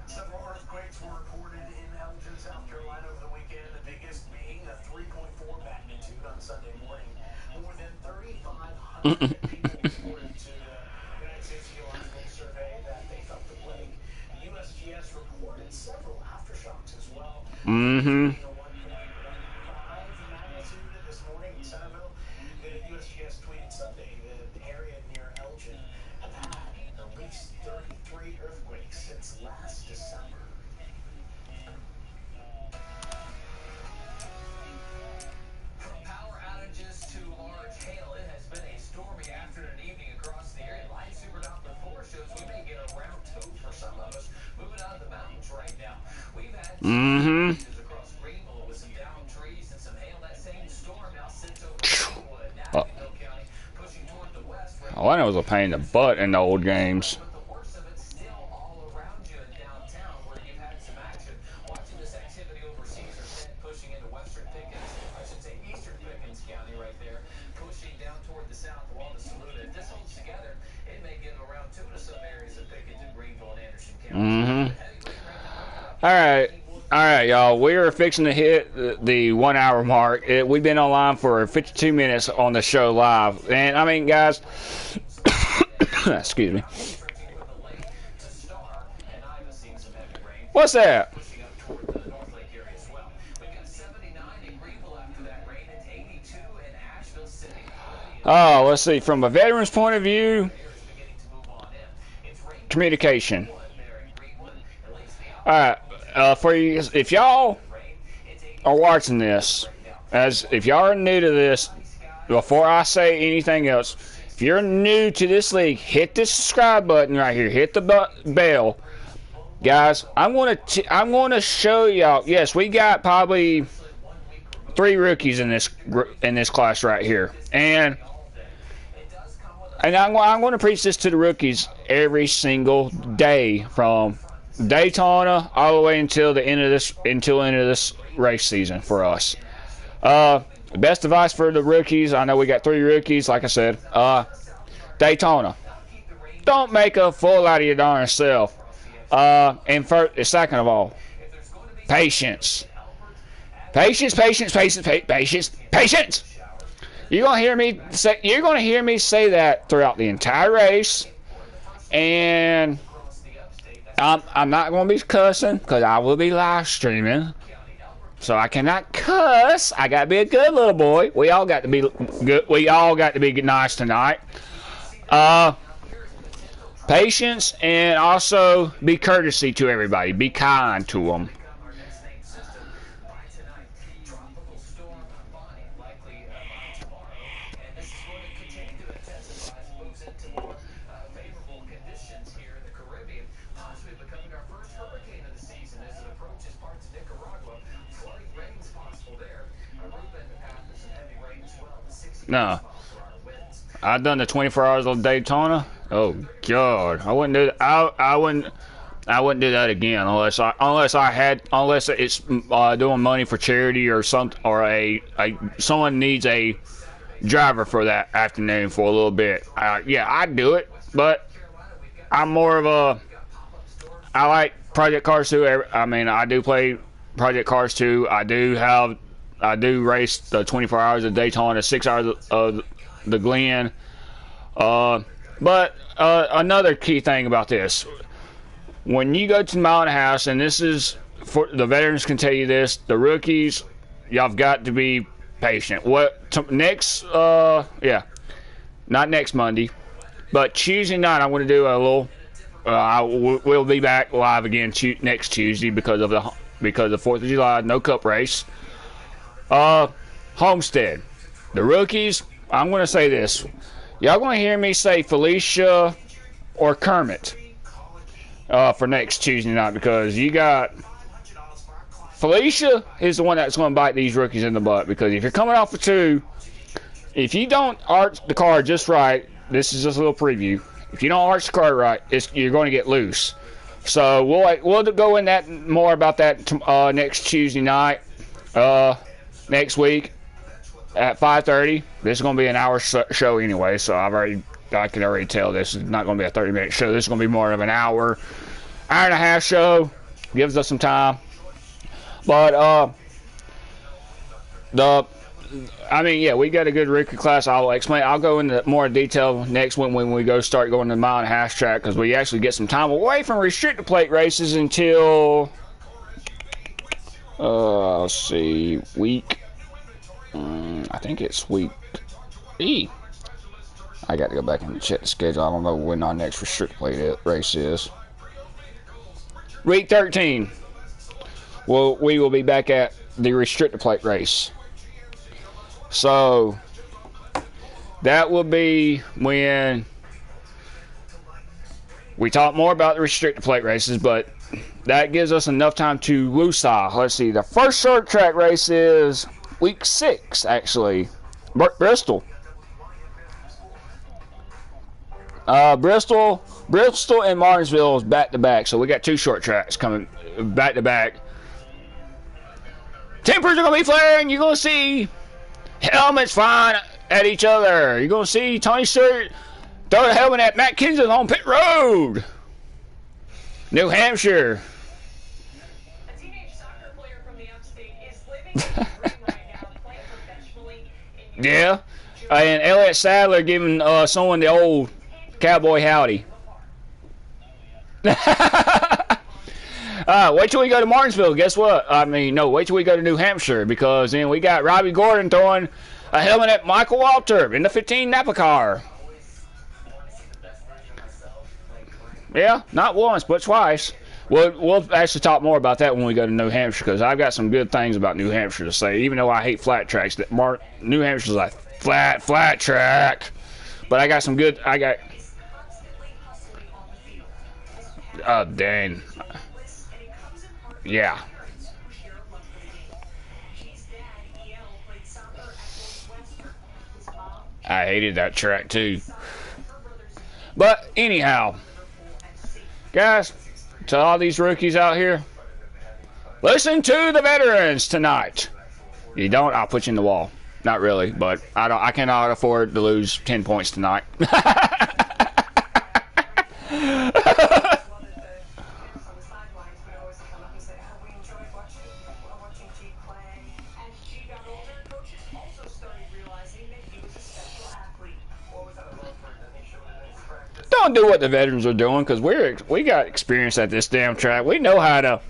Several earthquakes were reported in Elgin, South Carolina over the weekend, the biggest being a 3.4 magnitude on Sunday morning. More than 3,500 people reported to the United States Geological Survey that they felt the quake. The USGS reported several aftershocks as well. Mm-hmm. A 1.15 magnitude this morning in Centerville. The USGS tweeted Sunday that the area near Elgin have had at least 33 earthquakes since last December. From power outages to large hail, it has been a stormy afternoon and evening across the area. Live Super Doppler 4 shows we may get a round 2 for some of us moving out of the mountains right now. We've had some outages across Greenville with some downed trees and some hail. That same storm now sits over Greenwood, Nashville County, pushing toward the west. Oh, I know it was a pain in the butt in the old games. But the worst of it's still all around you in downtown where you've had some action. Watching this activity over Caesar Bend pushing into western Pickens, I should say eastern Pickens County right there, pushing down toward the south along the Saluda. If this holds together, it may get around 2 to some areas of Pickens and Greenville and Anderson County. All right, y'all. We are fixing to hit the 1 hour mark. We've been online for 52 minutes on the show live. And, I mean, guys, excuse me. What's that? Oh, let's see. From a veteran's point of view, communication. All right. For you, if y'all are watching this, if y'all are new to this, before I say anything else, if you're new to this league, hit this subscribe button right here. Hit the bell, guys. I'm going to show y'all. Yes, we got probably 3 rookies in this class right here, and I'm going to preach this to the rookies every single day from Daytona all the way until the end of this race season for us. Best advice for the rookies, I know we got 3 rookies, like I said. Daytona, don't make a fool out of your darn self. And second of all, patience. Patience. You're gonna hear me say that throughout the entire race, and I'm not going to be cussing because I will be live streaming. So I cannot cuss. I got to be a good little boy. We all got to be good. We all got to be nice tonight. Patience, and also be courtesy to everybody. Be kind to them. No, I've done the 24 hours of Daytona. Oh God, I wouldn't do that. I wouldn't do that again unless it's doing money for charity or something, or someone needs a driver for that afternoon for a little bit. Yeah, I'd do it, but I'm more of I like Project Cars too. I mean, I do play Project Cars too. I do race the 24 hours of Daytona, 6 hours of the Glen. But another key thing about this, when you go to the Mountain House, and this is for the veterans can tell you this, the rookies, y'all have got to be patient. Not next Monday, but Tuesday night I'm going to do a little. We'll be back live again next Tuesday because of the 4th of July, no cup race. Homestead, the rookies, I'm going to say this. Y'all gonna hear me say Felicia or Kermit for next Tuesday night, because you got Felicia is the one that's going to bite these rookies in the butt, because if you're coming off of 2, if you don't arch the card just right, this is just a little preview. If you don't arch the card right, you're going to get loose. So we'll go in that more about that next Tuesday night, next week at 5:30. This is going to be an hour show anyway, so I can already tell this is not going to be a 30-minute show. This is going to be more of an hour and a half show. Gives us some time. But we got a good rookie class. I'll explain. I'll go into more detail next when we start going to the mile and a half track, because we actually get some time away from restricted plate races until let's see, week. I think it's week E. I got to go back and check the schedule. I don't know when our next restricted plate race is. Week 13. Well, we will be back at the restricted plate race. So that will be when we talk more about the restricted plate races, but that gives us enough time to loose off. Let's see, the first short track race is week 6, actually. Bristol. Bristol and Martinsville is back to back, so we got 2 short tracks coming back to back. Tempers are going to be flaring. You're going to see helmets flying at each other. You're going to see Tony Stewart throw the helmet at Matt Kenseth on pit road. New Hampshire. A teenage soccer player from the upstate is living the dream right now, playing professionally in Yeah. And Elliott Sadler giving someone the old cowboy howdy. Wait till we go to Martinsville. Guess what? Wait till we go to New Hampshire, because then we got Robbie Gordon throwing a helmet at Michael Walter in the 15 Napa car. Yeah, not once, but twice. We'll actually talk more about that when we go to New Hampshire, because I've got some good things about New Hampshire to say. Even though I hate flat tracks, New Hampshire's like flat track. But I got some good. Oh, dang. Yeah. I hated that track too. But anyhow, guys, to all these rookies out here, listen to the veterans tonight. You don't, I'll put you in the wall. Not really, but I cannot afford to lose 10 points tonight. Don't do what the veterans are doing, because we got experience at this damn track. We know how to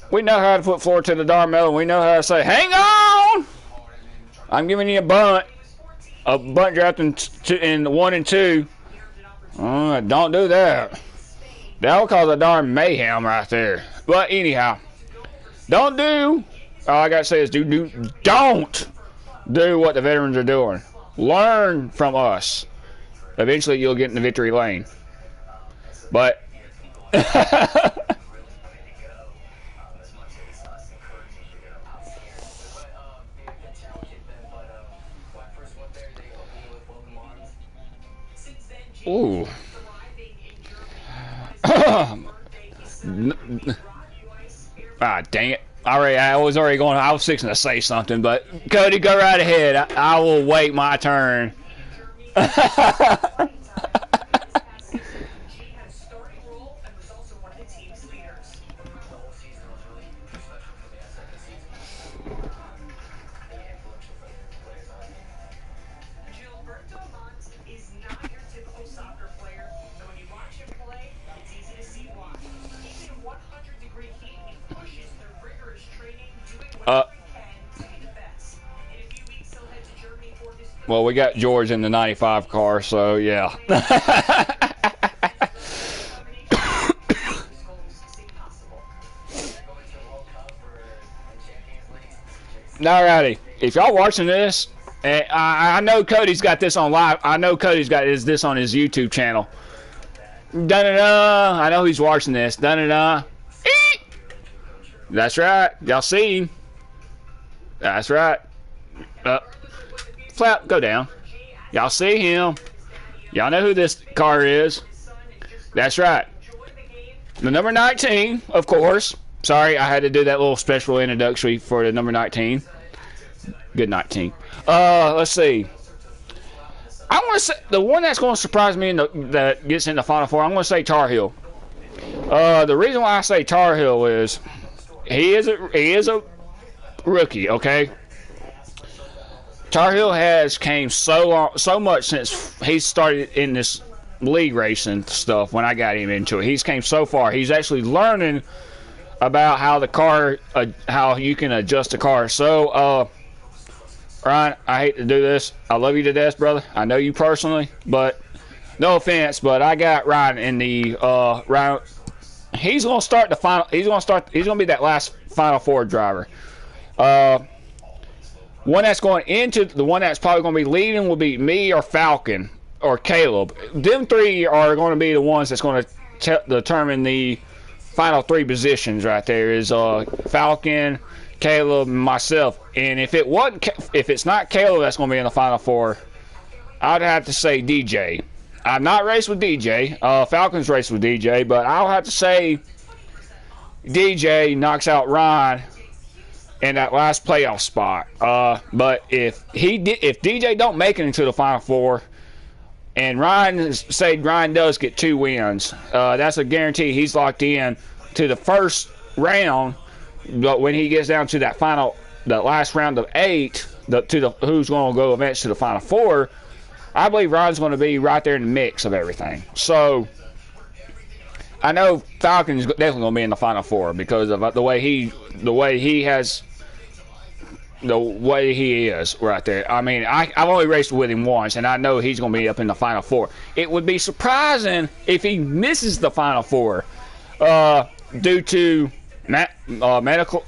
put floor to the Darmel, and we know how to say, "Hang on, I'm giving you a bunt draft in 1 and 2." Don't do that. That'll cause a darn mayhem right there. But anyhow, don't do. All I gotta say is don't do what the veterans are doing. Learn from us. Eventually, you'll get in the victory lane. But ooh. Dang it. I was already going. I was fixing to say something, but Cody, go right ahead. I will wait my turn. Well, we got George in the 95 car, so yeah. Alrighty, if y'all watching this And I know Cody's got this on live. I know Cody's got this on his YouTube channel. Da-da-da. I know he's watching this. Da-da-da. That's right. Y'all see him. That's right. Flap, go down. Y'all see him. Y'all know who this car is. That's right. The number 19, of course. Sorry, I had to do that little special introductory for the number 19. Good 19. Let's see. I want to say the one that's going to surprise me that gets in the Final Four. I'm going to say Tar Heel. The reason why I say Tar Heel is he is a rookie. Okay. Tar Heel has came so much since he started in this league racing stuff. When I got him into it, he's came so far. He's actually learning about how the car, how you can adjust the car. So, Ryan, I hate to do this. I love you to death, brother. I know you personally, but no offense. But I got Ryan in the Ryan. He's gonna start the final. He's gonna be that last Final Four driver. One that's going into the one that's probably gonna be leading will be me or Falcon or Caleb. Them three are going to be the ones that's going to determine the final three positions. Right there is Falcon, Caleb, and myself. And if it's not Caleb that's going to be in the Final Four, I'd have to say DJ. I've not raced with DJ. Falcon's raced with DJ, but I'll have to say DJ knocks out Ryan in that last playoff spot. But if DJ don't make it into the Final Four, and Ryan does get 2 wins, that's a guarantee. He's locked in to the first round. But when he gets down to that last round of 8, who's going to go eventually to the Final Four, I believe Ryan's going to be right there in the mix of everything. So I know Falcon's definitely going to be in the Final Four because of the way he is right there. I mean, I've only raced with him once, and I know he's going to be up in the Final Four. It would be surprising if he misses the Final Four due to medical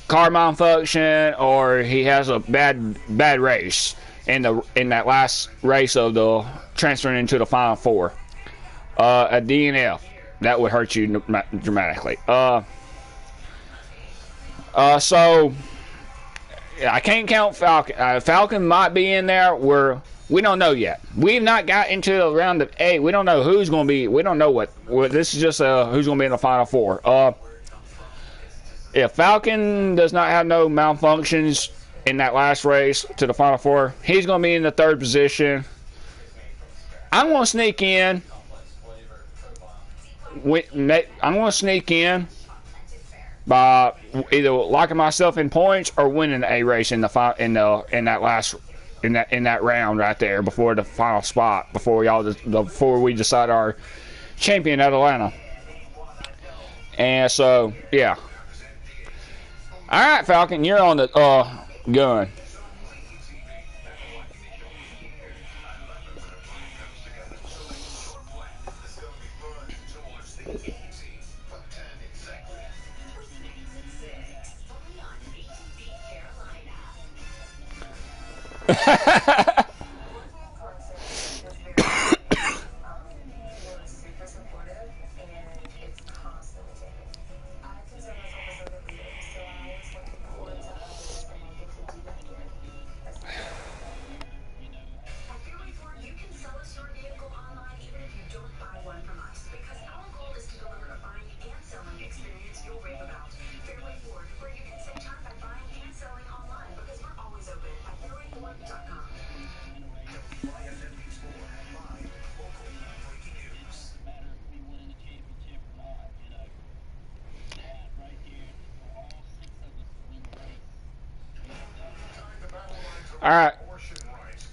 car malfunction, or he has a bad race in that last race of the transferring into the Final Four. A DNF that would hurt you dramatically. So I can't count Falcon. Falcon might be in there. We don't know yet. We've not got into the round of 8. We don't know who's going to be. We don't know what. This is just who's going to be in the Final Four. If Falcon does not have no malfunctions in that last race to the Final Four, he's going to be in the 3rd position. I'm going to sneak in. I'm going to sneak in by either locking myself in points or winning a race in that round right there before the final spot, before we decide our champion at Atlanta. And so, yeah. All right, Falcon, you're on the gun.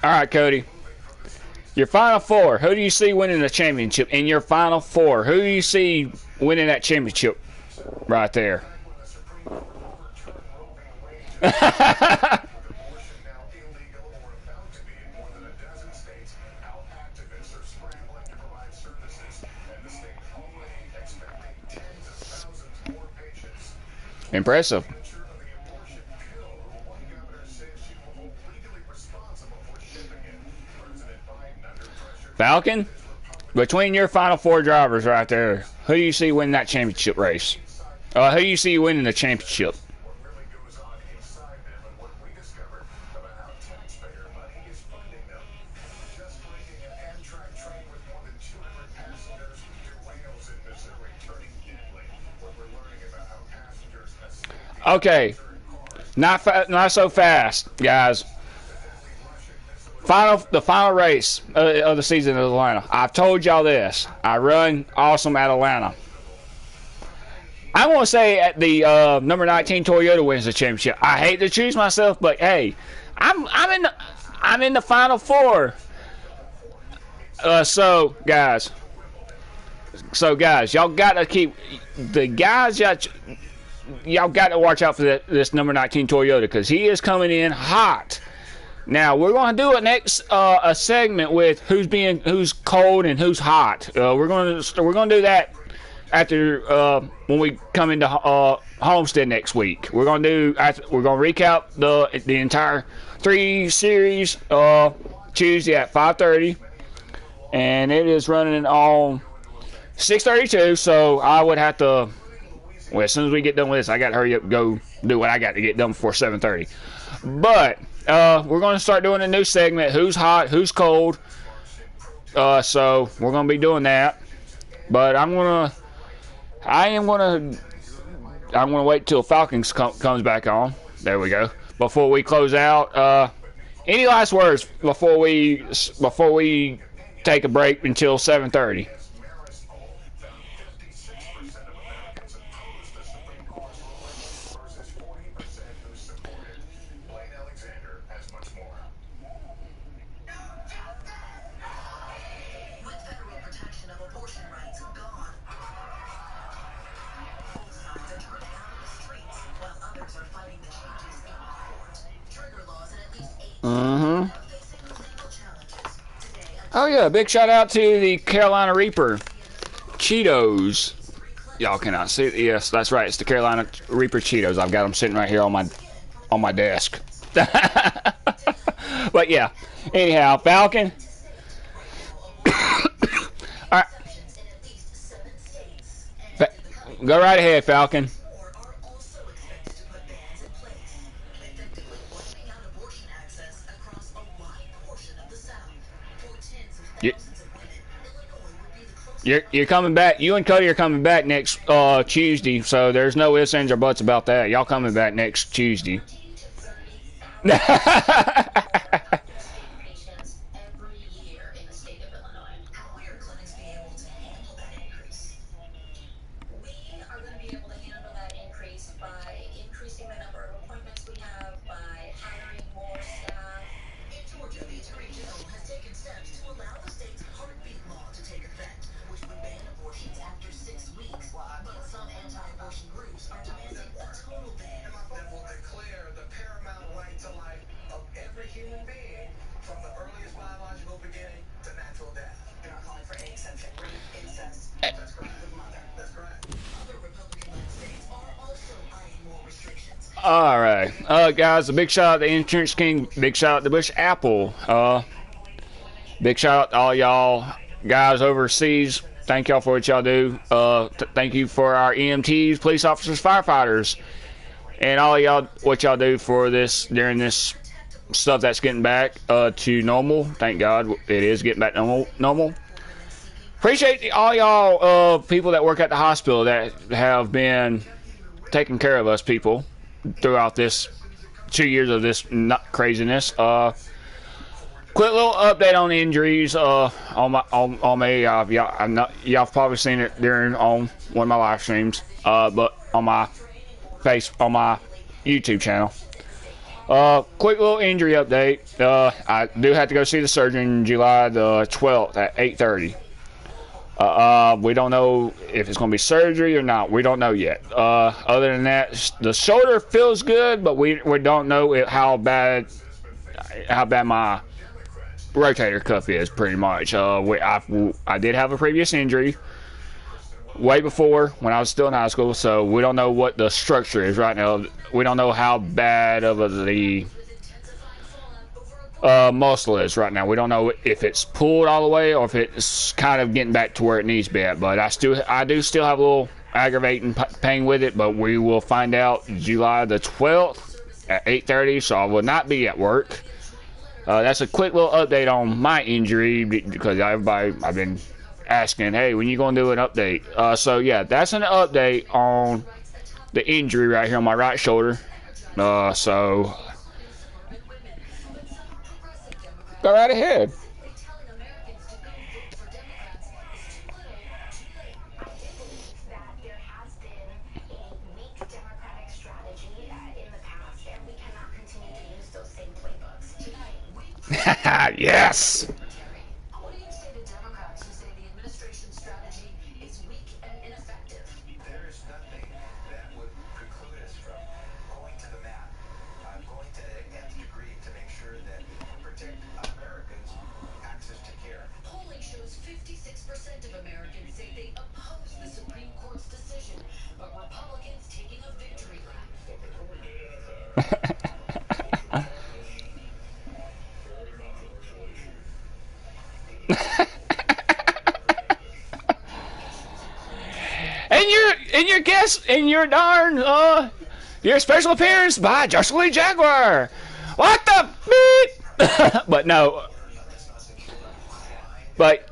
All right, Cody. Your Final Four. Who do you see winning the championship in your Final Four? Who do you see winning that championship right there? Impressive. Falcon, between your final 4 drivers right there, who do you see winning that championship race? Who do you see winning the championship? What really goes on inside them and what we discovered about how taxpayer money is funding them. Just bringing an Amtrak train with more than 200 passengers derails in Missouri, turning deadly. What we're learning about how passengers escape. Okay, not so fast, guys. The final race of the season in Atlanta. I've told y'all this. I run awesome at Atlanta. I want to say at the number 19 Toyota wins the championship. I hate to choose myself, but hey, I'm in the final 4. So guys, y'all got to keep the guys. Y'all got to watch out for this number 19 Toyota because he is coming in hot. Now we're going to do a segment with who's cold and who's hot. We're going to do that after when we come into Homestead next week. We're going to recap the entire 3 series Tuesday at 5:30, and it is running on 6:32. So I would have to. Well, as soon as we get done with this, I got to hurry up and go do what I got to get done before 7:30. But we're going to start doing a new segment, who's hot, who's cold. So we're going to be doing that. But I'm going to wait till Falcon comes back on. There we go. Before we close out, any last words before we take a break until 7:30? Oh yeah, big shout out to the Carolina Reaper Cheetos. Y'all cannot see it. Yes, that's right. It's the Carolina Reaper Cheetos. I've got them sitting right here on my desk. But yeah, anyhow, Falcon. All right. Go right ahead, Falcon. You're coming back. You and Cody are coming back next Tuesday, so there's no ifs, ands, or buts about that. Y'all coming back next Tuesday. All right, guys, a big shout out to Insurance King. Big shout out to Bush Apple. Big shout out to all y'all guys overseas. Thank y'all for what y'all do. Thank you for our EMTs, police officers, firefighters, and all y'all what y'all do for this during this stuff that's getting back to normal. Thank God it is getting back to normal. Appreciate all y'all people that work at the hospital that have been taking care of us people throughout this 2 years of this craziness. Quick little update on the injuries on me. Y'all probably seen it during on one of my live streams, but on my YouTube channel. Quick little injury update. I do have to go see the surgeon July the 12th at 8:30. We don't know if it's going to be surgery or not. We don't know yet. Other than that, the shoulder feels good, but we don't know how bad my rotator cuff is. Pretty much. I did have a previous injury way before when I was still in high school, so we don't know what the structure is right now. We don't know how bad of Muscle is right now. We don't know if it's pulled all the way or if it's kind of getting back to where it needs to be at. But I do still have a little aggravating pain with it. But we will find out July the 12th at 8:30. So I will not be at work. That's a quick little update on my injury because everybody I've been asking, hey, when you gonna do an update? So yeah, that's an update on the injury right here on my right shoulder. So go right ahead. Yes. What do you say to Democrats who say the administration's strategy is weak and ineffective? There is nothing that would preclude us from going to the mat, going to the nth degree to make sure that we protect Americans' access to care. Polling shows 56% of Americans say they oppose the Supreme Court's decision, but Republicans taking a victory lap. and your darn your special appearance by joshualeejaguar. What the beep? But no. But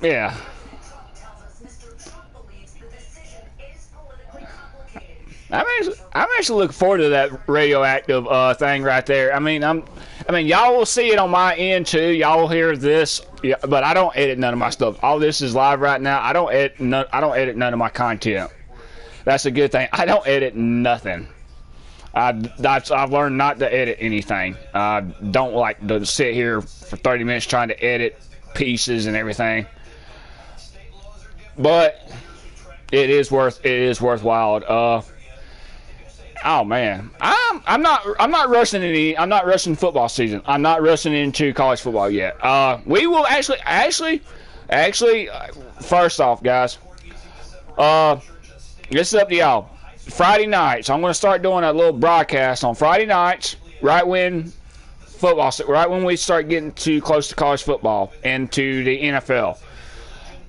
yeah. I'm actually looking forward to that radioactive thing right there. I mean, y'all will see it on my end too. Y'all will hear this, but I don't edit none of my stuff. All this is live right now. I don't edit none of my content. That's a good thing. I don't edit nothing. I've learned not to edit anything. I don't like to sit here for 30 minutes trying to edit pieces and everything. But it is worthwhile. Oh man, I'm not rushing football season. I'm not rushing into college football yet. We will actually, first off, guys, this is up to y'all. Friday nights, I'm going to start doing a little broadcast on Friday nights, right when we start getting too close to college football and to the NFL.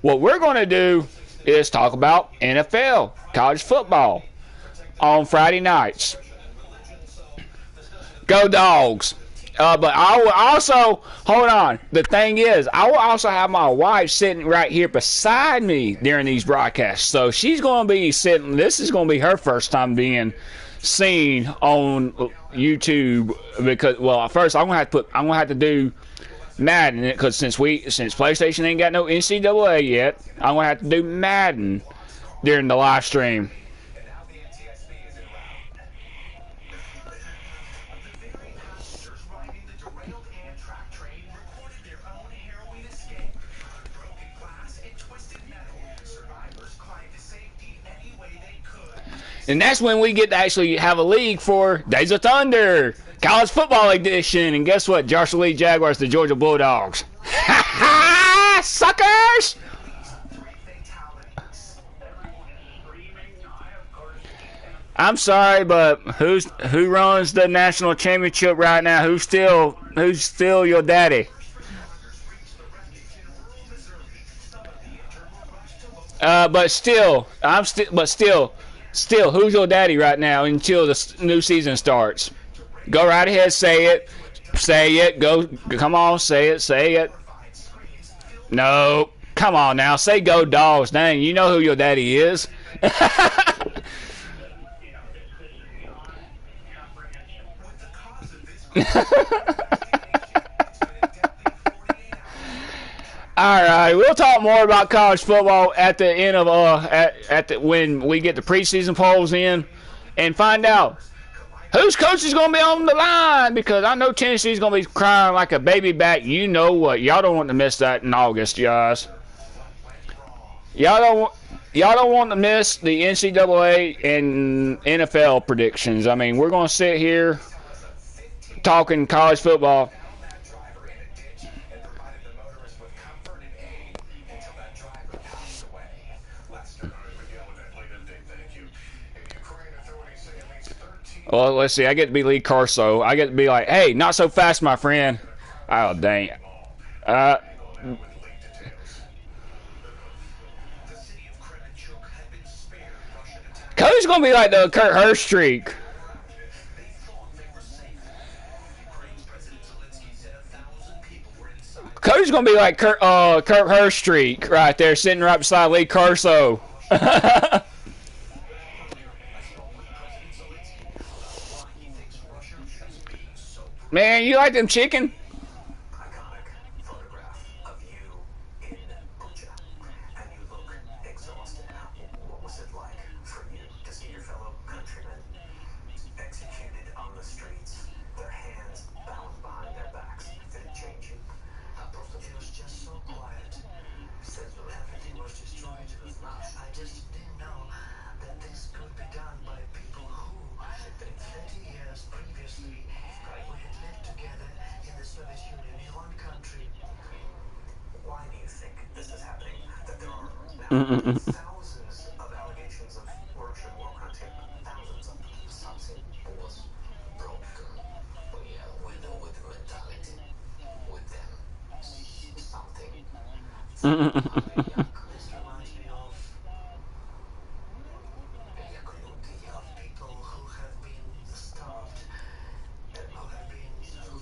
What we're going to do is talk about NFL, college football, on Friday nights. Go Dogs. But I will also, hold on, the thing is, I will also have my wife sitting right here beside me during these broadcasts. So she's going to be sitting, this is going to be her first time being seen on YouTube because, well, first I'm going to have to do Madden, because since PlayStation ain't got no NCAA yet, I'm going to have to do Madden during the live stream. And that's when we get to actually have a league for Days of Thunder, College Football Edition. And guess what? joshualeejaguar is the Georgia Bulldogs. Ha ha! Suckers! I'm sorry, but who runs the national championship right now? Who's still your daddy? But still, who's your daddy right now until the new season starts? Go right ahead, say it. Come on, say it. No, come on now, say go Dogs. Dang, you know who your daddy is. All right, we'll talk more about college football at the end of when we get the preseason polls in and find out whose coach is going to be on the line, because I know Tennessee's going to be crying like a baby back. You know what? Y'all don't want to miss that in August, guys. Y'all don't want to miss the NCAA and NFL predictions. I mean, we're going to sit here talking college football. Well, let's see. I get to be Lee Corso. I get to be like, hey, not so fast, my friend. Oh, dang. Uh, Cody's going to be like the Kurt Hurst streak. Cody's going to be like Kurt Hurst streak right there, sitting right beside Lee Corso. Man, you like them chicken? Iconic photograph of you in Bucha, and you look exhausted. What was it like for you to see your fellow countrymen executed on the streets, their hands bound behind their backs? Did it change you? It was just so quiet. Said everything was destroyed. I just didn't know that this could be done by people who, 30 years previously, we had lived together in the Soviet Union in one country. Why do you think this is happening? That there are now thousands of allegations of Russian war crimes, thousands of them. Something was broken. Yeah, with the mentality, with them, something. This reminds me of people who have been starved, who have been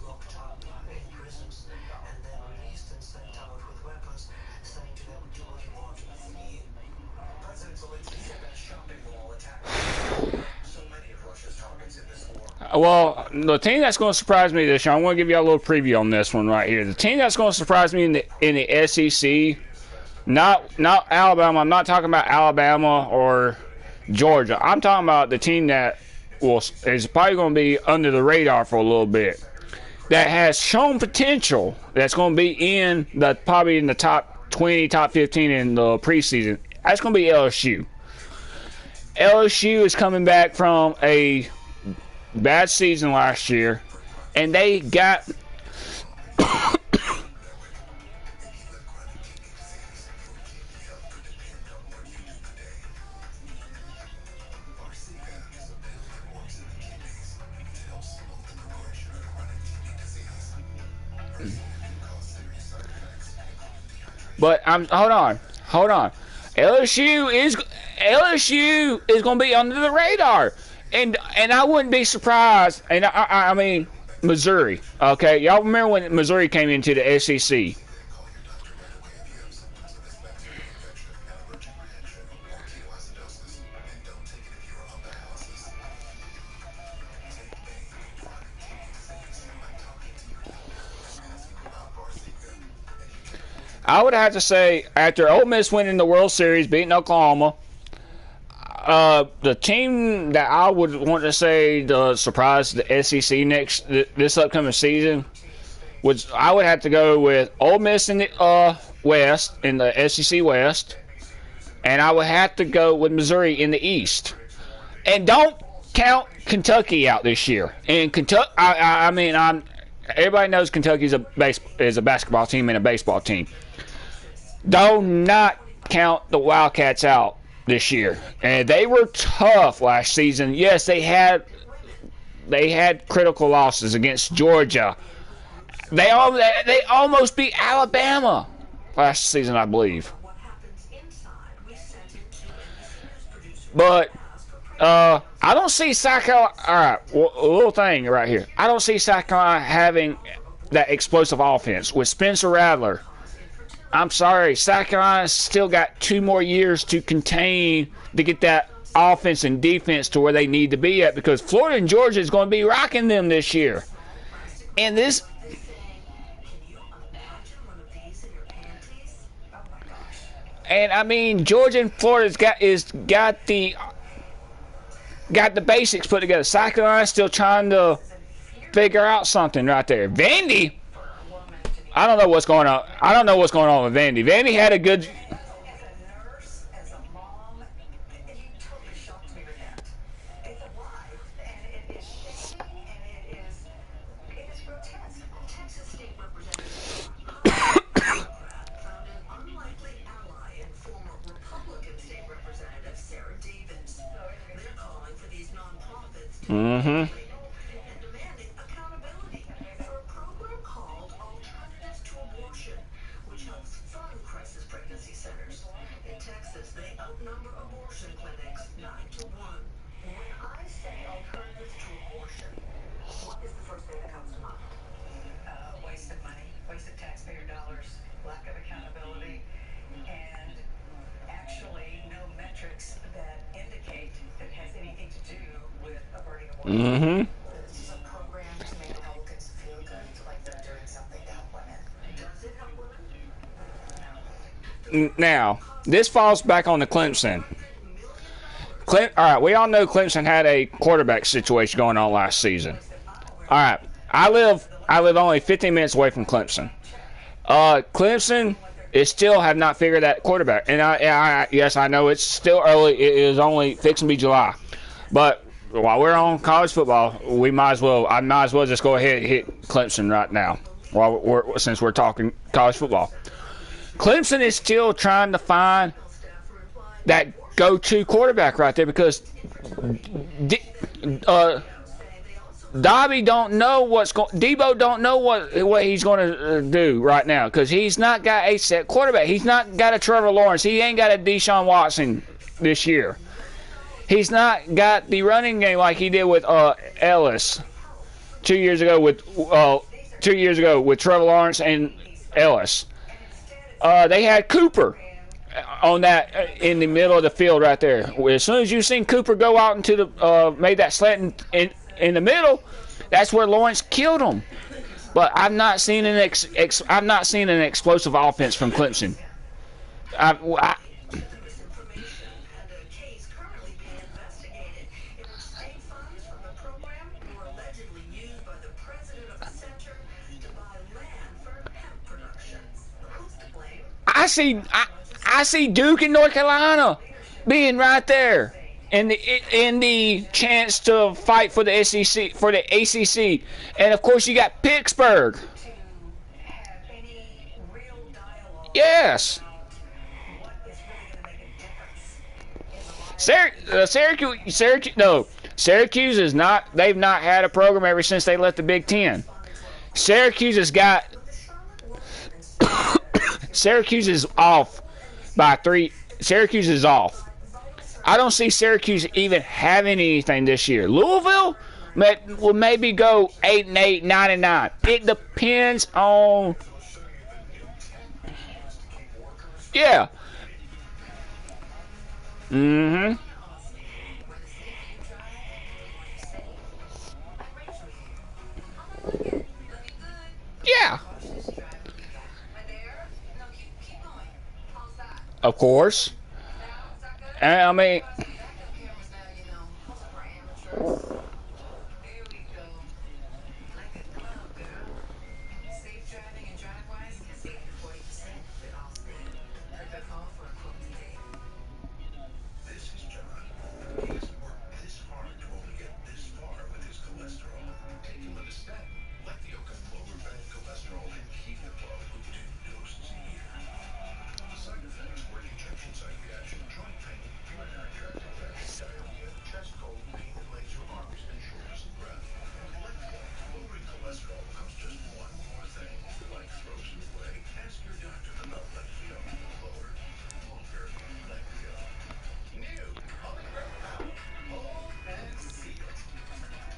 locked up in prisons, and then released and sent out with weapons, saying to them, do what you want. President Zelensky said that shopping mall attacked so many of Russia's targets in this war. Well, the team that's going to surprise me this year, I'm going to give you a little preview on this one right here. The team that's going to surprise me in the SEC, not Alabama. I'm not talking about Alabama or Georgia. I'm talking about the team that is probably going to be under the radar for a little bit, that has shown potential, that's going to be probably in the top 20, top 15 in the preseason. That's going to be LSU. LSU is coming back from a bad season last year, and they got but hold on. LSU is going to be under the radar, and I wouldn't be surprised. And I mean Missouri. Okay, y'all remember when Missouri came into the SEC? I would have to say, after Ole Miss winning the World Series, beating Oklahoma, the team that I would want to say to surprise the SEC this upcoming season, I would have to go with Ole Miss in the West, in the SEC West, and I would have to go with Missouri in the East. And don't count Kentucky out this year. And Kentucky, everybody knows Kentucky is a basketball team and a baseball team. Do not count the Wildcats out this year. And they were tough last season. Yes, they had critical losses against Georgia. They almost beat Alabama last season, I believe. But I don't see South Carolina. All right, a little thing right here. I don't see South Carolina having that explosive offense with Spencer Rattler. I'm sorry, South Carolina's still got 2 more years to contain to get that offense and defense to where they need to be at, because Florida and Georgia is going to be rocking them this year. And this. And I mean, Georgia and Florida's got the basics put together. South Carolina's still trying to figure out something right there. Vandy, I don't know what's going on. I don't know what's going on with Vandy. Vandy had a good. As a nurse, as a mom, you totally shocked me with that. It's alive, and it is shaking, and it is grotesque. Texas State Representative found an unlikely ally in former Republican State Representative Sarah Davis. They're calling for these nonprofits to and demanding accountability for a program called Mm-hmm. This is a program to make Republicans feel good, like they're doing something to help women. Does it help women? Now, this falls back on the Clemson. All right, we all know Clemson had a quarterback situation going on last season. All right, I live only 15 minutes away from Clemson. Clemson is still have not figured that quarterback. And yes, I know it's still early. It is only fixing to be July. But while we're on college football, I might as well just go ahead and hit Clemson right now. Since we're talking college football. Clemson is still trying to find that go-to quarterback right there because Dobby don't know Debo don't know what he's going to do right now because he's not got a set quarterback. He's not got a Trevor Lawrence. He ain't got a Deshaun Watson this year. He's not got the running game like he did with Ellis 2 years ago with Trevor Lawrence and Ellis. They had Cooper on that in the middle of the field right there. As soon as you seen Cooper go out into the made that slant in the middle, that's where Lawrence killed him. But I've not seen an explosive offense from Clemson. I see Duke in North Carolina being right there in the chance to fight for the SEC for the ACC, and of course you got Pittsburgh. Yes. Syracuse is not. They've not had a program ever since they left the Big Ten. Syracuse has got. Syracuse is off by 3. Syracuse is off. I don't see Syracuse even having anything this year. Louisville will maybe go 8-8, 9-9. It depends on. Yeah. Mm-hmm. Yeah. Of course. And I mean.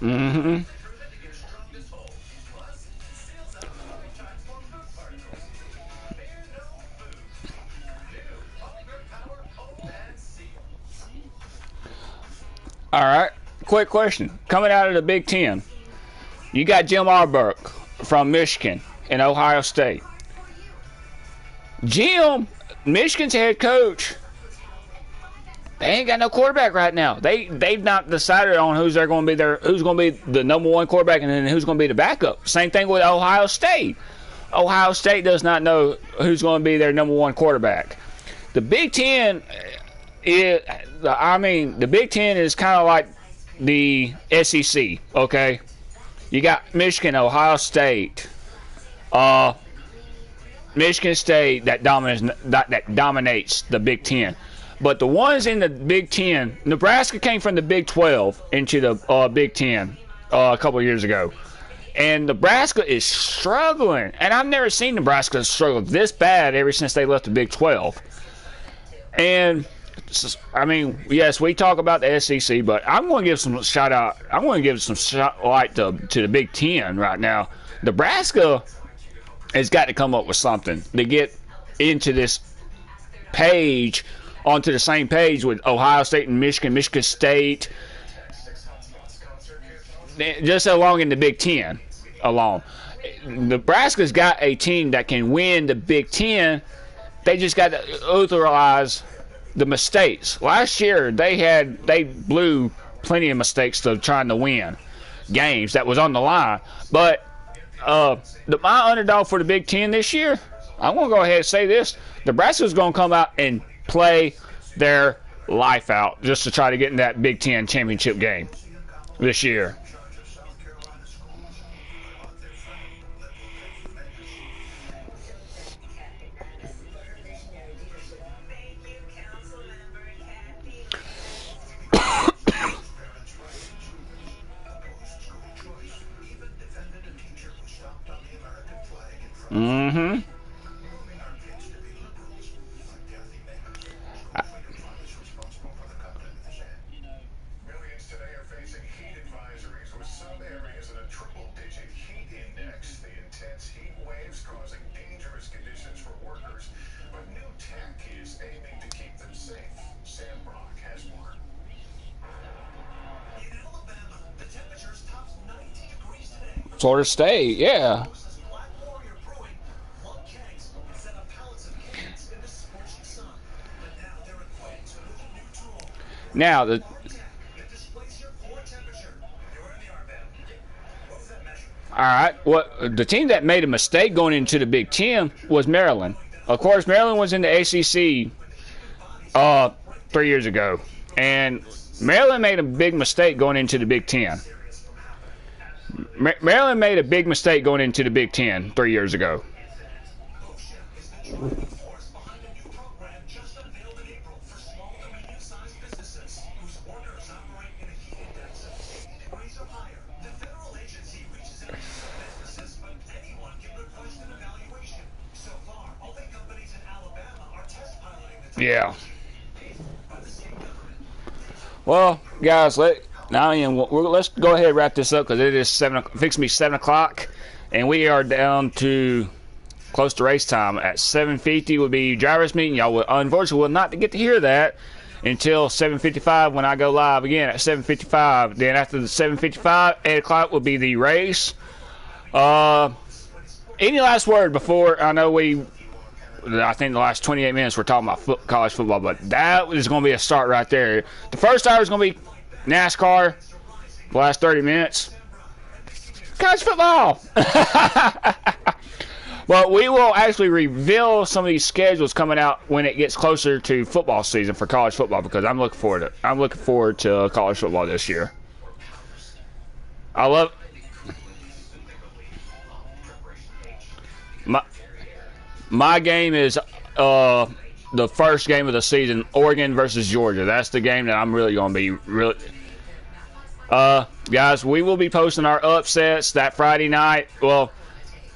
Mm-hmm. All right. Quick question. Coming out of the Big Ten, you got Jim Harbaugh from Michigan and Ohio State. Jim, Michigan's head coach. They ain't got no quarterback right now. They've not decided on who's going to be the number one quarterback and then who's going to be the backup. Same thing with Ohio State. Ohio State does not know who's going to be their number one quarterback. The Big Ten is, the Big Ten is kind of like the SEC. Okay, you got Michigan, Ohio State, Michigan State that dominates the Big Ten. But the ones in the Big Ten, Nebraska came from the Big 12 into the Big Ten a couple of years ago. And Nebraska is struggling. And I've never seen Nebraska struggle this bad ever since they left the Big 12. And, I mean, yes, we talk about the SEC, but I'm going to give some shout out. I'm going to give some light to the Big Ten right now. Nebraska has got to come up with something to get into this page, onto the same page with Ohio State and Michigan State. just along in the Big Ten alone. Nebraska's got a team that can win the Big Ten. They just got to neutralize the mistakes. Last year they blew plenty of mistakes to trying to win games that was on the line. But my underdog for the Big Ten this year, I'm going to go ahead and say this: Nebraska's going to come out and play their life out just to try to get in that Big Ten championship game this year. Mm-hmm. Millions today are facing heat advisories with some areas in a triple-digit heat index. The intense heat waves causing dangerous conditions for workers. But new tech is aiming to keep them safe. Sam Brock has more. In Alabama, the temperatures topped 90 degrees today. Florida State, yeah. Now the all right. What the team that made a mistake going into the Big Ten was Maryland. Of course, Maryland was in the ACC 3 years ago, and Maryland made a big mistake going into the Big Ten. Maryland made a big mistake going into the Big Ten 3 years ago. Yeah. Well, guys, let's go ahead and wrap this up because it is fixing to be 7 o'clock, and we are down to close to race time. At 7:50 will be drivers meeting. Y'all will unfortunately not get to hear that until 7:55 when I go live again at 7:55. Then after the 7:55, 8 o'clock will be the race. Any last word before? I think the last 28 minutes we're talking about college football, but that is going to be a start right there. The first hour is going to be NASCAR. The last 30 minutes, college football. But we will actually reveal some of these schedules coming out when it gets closer to football season for college football because I'm looking forward to college football this year. My game is the first game of the season, Oregon versus Georgia. That's the game that I'm really going to be guys, we will be posting our upsets that Friday night. Well,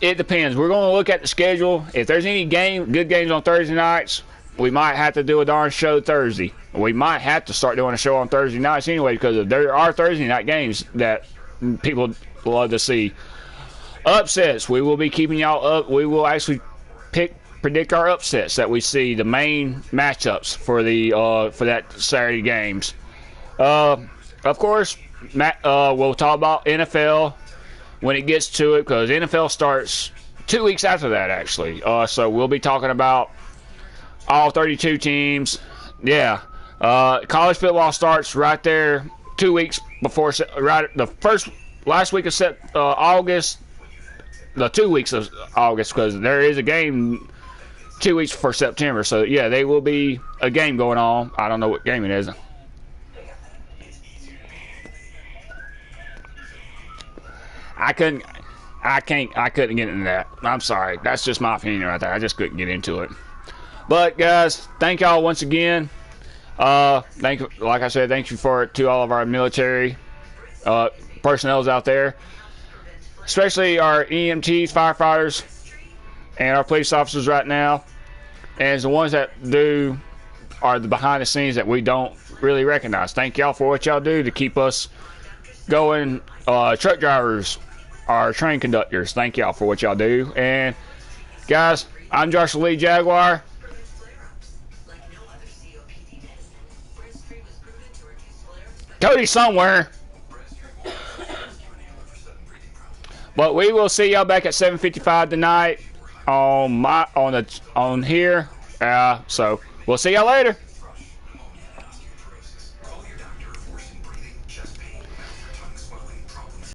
it depends. We're going to look at the schedule. If there's any good games on Thursday nights, we might have to do a darn show Thursday. We might have to start doing a show on Thursday nights anyway because there are Thursday night games that people love to see. Upsets, we will be keeping y'all up. We will actually predict our upsets that we see, the main matchups for that Saturday games. Of course, we'll talk about NFL when it gets to it because NFL starts 2 weeks after that actually. So we'll be talking about all 32 teams. Yeah, college football starts right there 2 weeks before last week of August. The 2 weeks of August because there is a game 2 weeks before September. So, yeah, there will be a game going on. I don't know what game it is. I couldn't get into that. I'm sorry. That's just my opinion right there. I just couldn't get into it. But, guys, thank y'all once again. Like I said, thank you to all of our military personnel out there. Especially our EMTs, firefighters, and our police officers right now. And the ones that are the behind the scenes that we don't really recognize. Thank y'all for what y'all do to keep us going. Truck drivers, our train conductors, thank y'all for what y'all do. And guys, I'm joshualeejaguar. Cody somewhere. But we will see y'all back at 7:55 tonight on here. So we'll see y'all later.